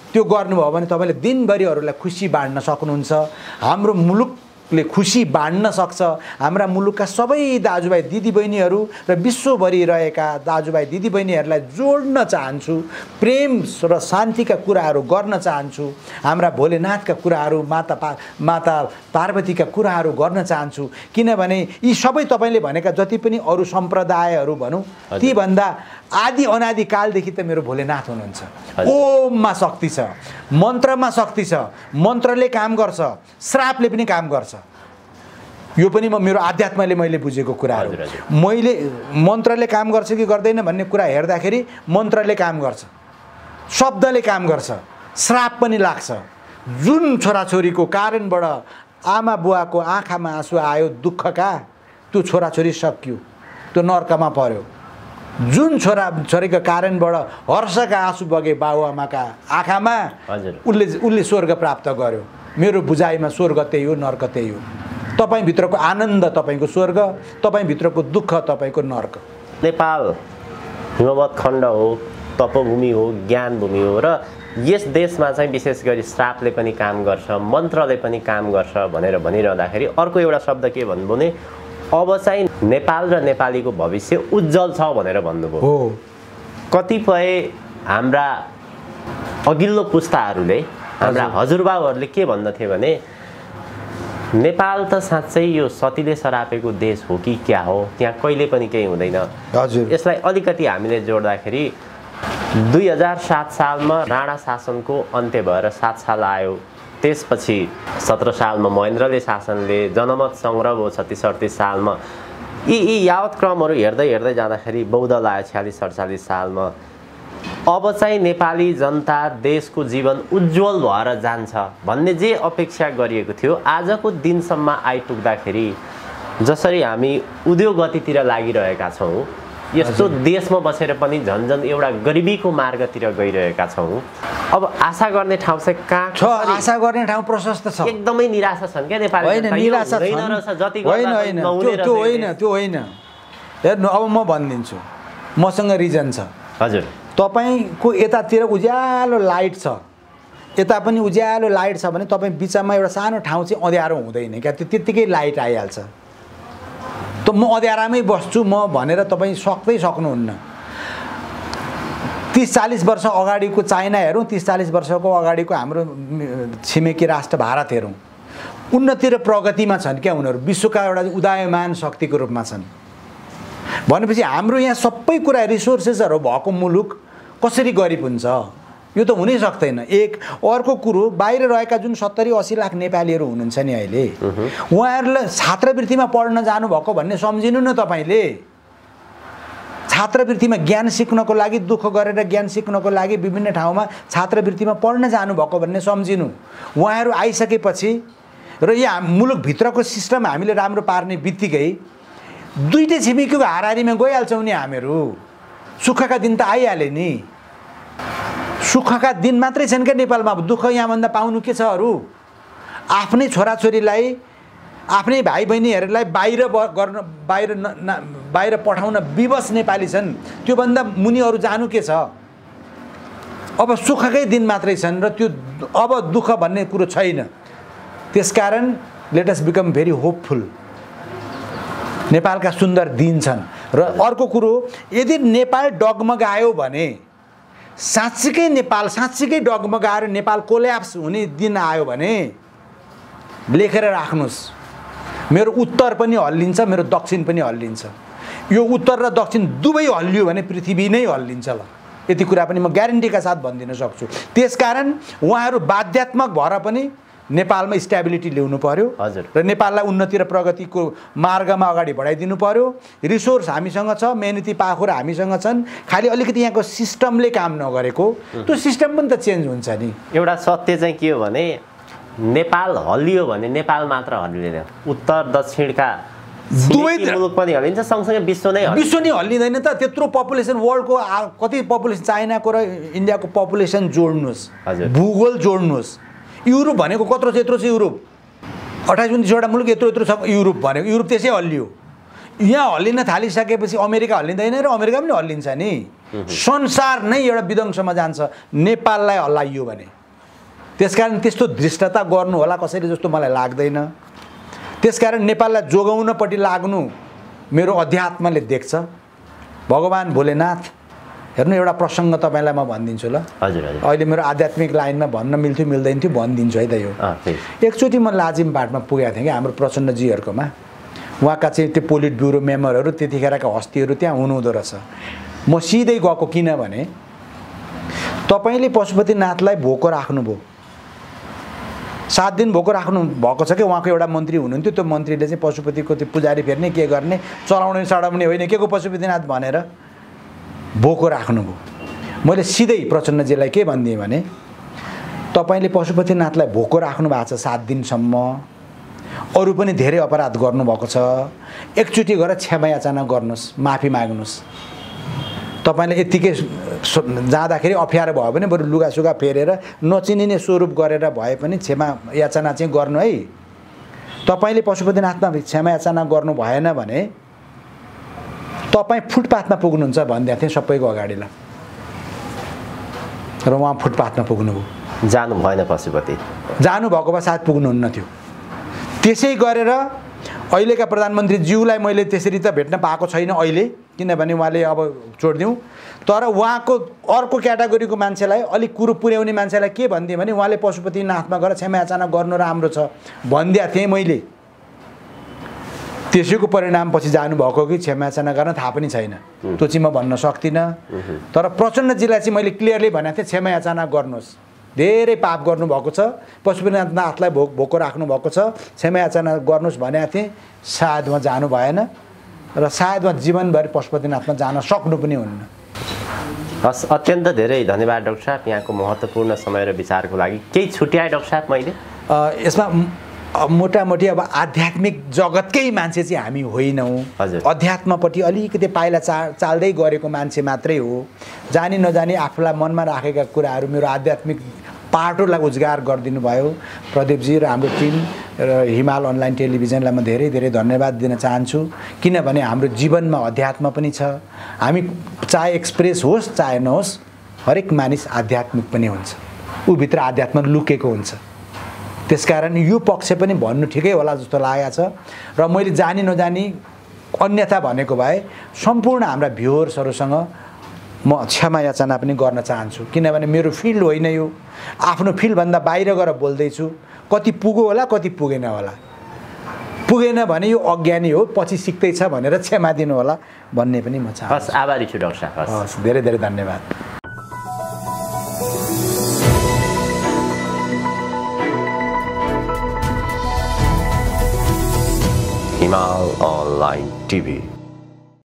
त्यो गर्नुभयो भने तपाईँले दिनभरि अरूलाई खुसी बाँड्न सक्नुहुन्छ। हाम्रो मुलुकले खुसी बाँड्न सक्छ। हाम्रा मुलुकका सबै दाजुभाइ दिदीबहिनीहरू र विश्वभरि रहेका दाजुभाइ दिदीबहिनीहरूलाई जोड्न चाहन्छु। प्रेम र शान्तिका कुराहरू गर्न चाहन्छु। हाम्रा भोलेनाथका कुराहरू, माता पार्वतीका कुराहरू गर्न चाहन्छु। किनभने यी सबै तपाईँले भनेका जति पनि अरू सम्प्रदायहरू भनौँ, तीभन्दा आदि अनादि कालदेखि त मेरो भोलेनाथ हुनुहुन्छ। ओममा शक्ति छ, मन्त्रमा शक्ति छ, मन्त्रले काम गर्छ, श्रापले पनि काम गर्छ। यो पनि मेरो आध्यात्मले मैले बुझेको कुराहरू। मैले मन्त्रले काम गर्छ कि गर्दैन भन्ने कुरा हेर्दाखेरि मन्त्रले काम गर्छ, शब्दले काम गर्छ, श्राप पनि लाग्छ। जुन छोराछोरीको कारणबाट आमा बुवाको आँखामा आँसु आयो दुःखका, त्यो छोराछोरी सकियो, त्यो नर्कमा पर्यो। जुन छोरीको कारणबाट हर्षका आँसु बगे बाबुआमाका आँखामा, उसले स्वर्ग प्राप्त गर्यो। मेरो बुझाइमा स्वर्ग त्यही हो, नर्क त्यही हो। तपाईँभित्रको आनन्द तपाईँको स्वर्ग, तपाईँभित्रको दुःख तपाईँको नर्क। नेपाल हिमवत खण्ड हो, तपभूमि हो, ज्ञानभूमि हो र यस देशमा चाहिँ विशेष गरी श्रापले पनि काम गर्छ, मन्त्रले पनि काम गर्छ भनेर भनिरहँदाखेरि अर्को एउटा शब्द के भन्नु भने अब चाहिँ नेपाल र नेपालीको भविष्य उज्जवल छ भनेर भन्नुभयो। कतिपय हाम्रा अघिल्लो पुस्ताहरूले, हाम्रा हजुरबाबुहरूले के भन्दथे भने नेपाल त साँच्चै यो सतीले सरापेको देश हो कि क्या हो, त्यहाँ कहिले पनि केही हुँदैन। यसलाई अलिकति हामीले जोड्दाखेरि 2007 सालमा राणा शासनको अन्त्य भएर 7 साल आयो। त्यसपछि 17 सालमा महेन्द्रले शासनले जनमत सङ्ग्रह भयो। 36-38 सालमा यी यावत क्रमहरू हेर्दै जाँदाखेरि बौद्धल आयो 46-47 सालमा। अब चाहिँ नेपाली जनता देशको जीवन उज्जवल भएर जान्छ भन्ने जे अपेक्षा गरिएको थियो, आजको दिनसम्म आइपुग्दाखेरि जसरी हामी उद्योग गतितिर लागिरहेका छौँ, यस्तो देशमा बसेर पनि झन्झन एउटा गरिबीको मार्गतिर गइरहेका छौँ। अब आशा गर्ने ठाउँ चाहिँ कहाँ छ? आशा गर्ने ठाउँ प्रशस्त छ। एकदमै निराशा छन् क्या नेपाली। होइन, निराशा छैन। त्यो होइन। हेर्नु, अब म भनिदिन्छु, मसँग रिजन छ। हजुर। तपाईको यतातिर उज्यालो लाइट छ, यता पनि उज्यालो लाइट छ भने तपाईँ बिचमा एउटा सानो ठाउँ चाहिँ अँध्यारो हुँदैन क्या, त्यो त्यत्तिकै लाइट आइहाल्छ। त म अँध्यारामै बस्छु म भनेर तपाईँ सक्नुहुन्न। 30-40 वर्ष अगाडिको चाइना हेरौँ, 30-40 वर्षको अगाडिको हाम्रो छिमेकी राष्ट्र भारत हेरौँ, उन्नति र प्रगतिमा छन् क्या उनीहरू, विश्वका एउटा उदयमान शक्तिको रूपमा छन्। भनेपछि हाम्रो यहाँ सबै कुरा रिसोर्सेसहरू भएको मुलुक कसरी गरिब हुन्छ? यो त हुनै सक्दैन। एक अर्को कुरो, बाहिर रहेका जुन 70-80 लाख नेपालीहरू हुनुहुन्छ नि अहिले, उहाँहरूलाई छात्रवृत्तिमा पढ्न जानुभएको भन्ने सम्झिनु न तपाईँले। छात्रवृत्तिमा ज्ञान सिक्नको लागि, दुःख गरेर ज्ञान सिक्नको लागि विभिन्न ठाउँमा छात्रवृत्तिमा पढ्न जानुभएको भन्ने सम्झिनु। उहाँहरू आइसकेपछि र यहाँ मुलुकभित्रको सिस्टम हामीले राम्रो पार्ने बित्तिकै दुईटै छिमेकीको हाराहारीमा गइहाल्छौँ नि हामीहरू। सुखका दिन त आइहाले नि, सुखका दिन मात्रै छन् क्या नेपालमा। अब दुःख यहाँभन्दा पाउनु के छ अरू? आफ्नै छोराछोरीलाई, आफ्नै भाइ बहिनीहरूलाई बाहिर पठाउन विवश नेपाली छन्, त्योभन्दा मुनि अरू जानु के छ? अब सुखकै दिन मात्रै छन् र त्यो अब दुःख भन्ने कुरो छैन। त्यसकारण let us become very hopeful. नेपालका सुन्दर दिन छन्। र अर्को कुरो, यदि नेपाल डगमगायो भने, साँच्चीकै नेपाल साँच्चीकै डगमगाएर नेपाल कोल्याप्स हुने दिन आयो भने लेखेर राख्नुहोस्, मेरो उत्तर पनि हल्लिन्छ, मेरो दक्षिण पनि हल्लिन्छ। यो उत्तर र दक्षिण दुवै हल्लियो भने पृथ्वी नै हल्लिन्छ। ल, यति कुरा पनि म ग्यारेन्टीका साथ भनिदिन सक्छु। त्यसकारण उहाँहरू बाध्यात्मक भएर पनि नेपालमा स्टेबिलिटी ल्याउनु पर्यो र नेपाललाई उन्नति र प्रगतिको मार्गमा अगाडि बढाइदिनु पर्यो। रिसोर्स हामीसँग छ, मेहनती पाखुरा हामीसँग छन्, खालि अलिकति यहाँको सिस्टमले काम नगरेको, त्यो सिस्टम पनि त चेन्ज हुन्छ नि। एउटा सत्य चाहिँ के हो भने, नेपाल हल्लियो भने नेपाल मात्र हल्लिँदैन, उत्तर दक्षिणका दुवै मुलुक पनि हल्लिन्छ, सँगसँगै विश्व नै हल्लिँदैन त। त्यत्रो पपुलेसन, वर्ल्डको कति पपुलेसन, चाइनाको र इन्डियाको पपुलेसन जोड्नुहोस्, भूगोल जोड्नुहोस्। युरोप भनेको कत्रो छ? यत्रो छ युरोप, 28-29वटा मुलुक, यत्रो छ युरोप भनेको। युरोप त्यसै हल्लियो। यहाँ हल्लिन थालिसकेपछि अमेरिका हल्लिँदैन र अमेरिका पनि हल्लिन्छ नि। संसार नै एउटा विध्वंसमा जान्छ नेपाललाई हल्लाइयो भने। त्यसकारण त्यस्तो धृष्टता गर्नु होला कसैले जस्तो मलाई लाग्दैन। त्यसकारण नेपाललाई जोगाउनपट्टि लाग्नु मेरो अध्यात्मले देख्छ। भगवान् भोलेनाथ, हेर्नु एउटा प्रसङ्ग तपाईँलाई म भनिदिन्छु ल। हजुर हजुर। अहिले मेरो आध्यात्मिक लाइनमा भन्न मिल्थ्यो मिल्दैन थियो भनिदिन्छु है त। यो एकचोटि म लाजिमबाटमा पुगेको थिएँ कि हाम्रो प्रचण्डजीहरूकोमा। उहाँका चाहिँ त्यो पोलिट ब्युरो मेम्बरहरू, त्यतिखेरका हस्तीहरू त्यहाँ हुनुहुँदो रहेछ। म सिधै गएको, किनभने तपाईँले पशुपतिनाथलाई भोको राख्नुभयो, 7 दिन भोको राख्नु भएको छ कि। उहाँको एउटा मन्त्री हुनुहुन्थ्यो, त्यो मन्त्रीले चाहिँ पशुपतिको त्यो पुजारी फेर्ने के गर्ने, चलाउने चढाउने होइन, के को पशुपतिनाथ भनेर भोको राख्नुभयो। मैले सिधै प्रचण्डजीलाई के भनिदिएँ भने, तपाईँले पशुपतिनाथलाई भोको राख्नु भएको छ 7 दिनसम्म, अरू पनि धेरै अपराध गर्नुभएको छ, एकचोटि गएर क्षमा याचना गर्नुहोस्, माफी माग्नुहोस्। तपाईँले यत्तिकै जाँदाखेरि अप्ठ्यारो भयो भने बरु लुगासुगा फेरेर नचिनिने स्वरूप गरेर भए पनि क्षमा याचना चाहिँ गर्नु है। तपाईँले पशुपतिनाथमा क्षमा याचना गर्नु भएन भने तपाईँ फुटपाथमा पुग्नुहुन्छ भनिदिएको थिएँ सबैको अगाडि। ल, र उहाँ फुटपाथमा पुग्नुभयो। जानु भएन पशुपति, जानुभएको भए सायद पुग्नुहुन्न थियो। त्यसै गरेर अहिलेका प्रधानमन्त्रीज्यूलाई मैले त्यसरी त भेट्न पाएको छैन अहिले, किनभने उहाँले अब छोडिदिउँ। तर उहाँको अर्को क्याटेगोरीको मान्छेलाई, अलिक कुरो पुर्याउने मान्छेलाई के भनिदिएँ भने, उहाँले पशुपतिनाथमा गएर क्षमा याचना गर्नु राम्रो छ भनिदिएको थिएँ मैले। त्यसैको परिणाम पछि जानुभएको कि क्षमा याचना गर्न थाहा पनि छैन, त्यो चाहिँ म भन्न सक्दिनँ। तर प्रचण्डजीलाई चाहिँ मैले क्लियरली भनेको थिएँ, क्षमा याचना गर्नुहोस्, धेरै पाप गर्नुभएको छ, पशुपतिनाथलाई भोको राख्नुभएको छ, क्षमा याचना गर्नुहोस् भनेको थिएँ। सायद उहाँ जानु भएन र सायद उहाँ जीवनभरि पशुपतिनाथमा जान सक्नु पनि हुन्न। हस्, अत्यन्त धेरै धन्यवाद डाक्टर साहब यहाँको महत्त्वपूर्ण समय र विचारको लागि। केही छुट्याएँ डाक्टर साहब मैले? यसमा मोटामोटी अब आध्यात्मिक जगतकै मान्छे चाहिँ हामी होइनौँ। अध्यात्मपट्टि अलिकति पाइला चाल्दै गरेको मान्छे मात्रै हो। जानी नजानी आफूलाई मनमा राखेका कुराहरू मेरो आध्यात्मिक पाटोलाई उजागर गरिदिनु भयो प्रदीपजी र हाम्रो टिम। र हिमाल अनलाइन टेलिभिजनलाई म धेरै धेरै धन्यवाद दिन चाहन्छु किनभने हाम्रो जीवनमा अध्यात्म पनि छ। हामी चाहे एक्सप्रेस होस् चाहे नहोस् हरेक मानिस आध्यात्मिक पनि हुन्छ, ऊ भित्र आध्यात्म लुकेको हुन्छ। त्यसकारण यो पक्ष पनि भन्नु ठिकै होला जस्तो लागेको छ र मैले जानी नजानी अन्यथा भनेको भए सम्पूर्ण हाम्रा भ्युअर्सहरूसँग म क्षमा याचना पनि गर्न चाहन्छु किनभने मेरो फिल्ड होइन यो, आफ्नो फिल्डभन्दा बाहिर गएर बोल्दैछु। कति पुग्यो होला कति पुगेन होला, पुगेन भने यो अज्ञानी हो पछि सिक्दैछ भनेर क्षमा दिनु होला भन्ने पनि म चाहन्छु। हस्, आभारी छु डाक्टर साहब। हस्, धेरै धेरै धन्यवाद। हिमाल अनलाइन टिभी।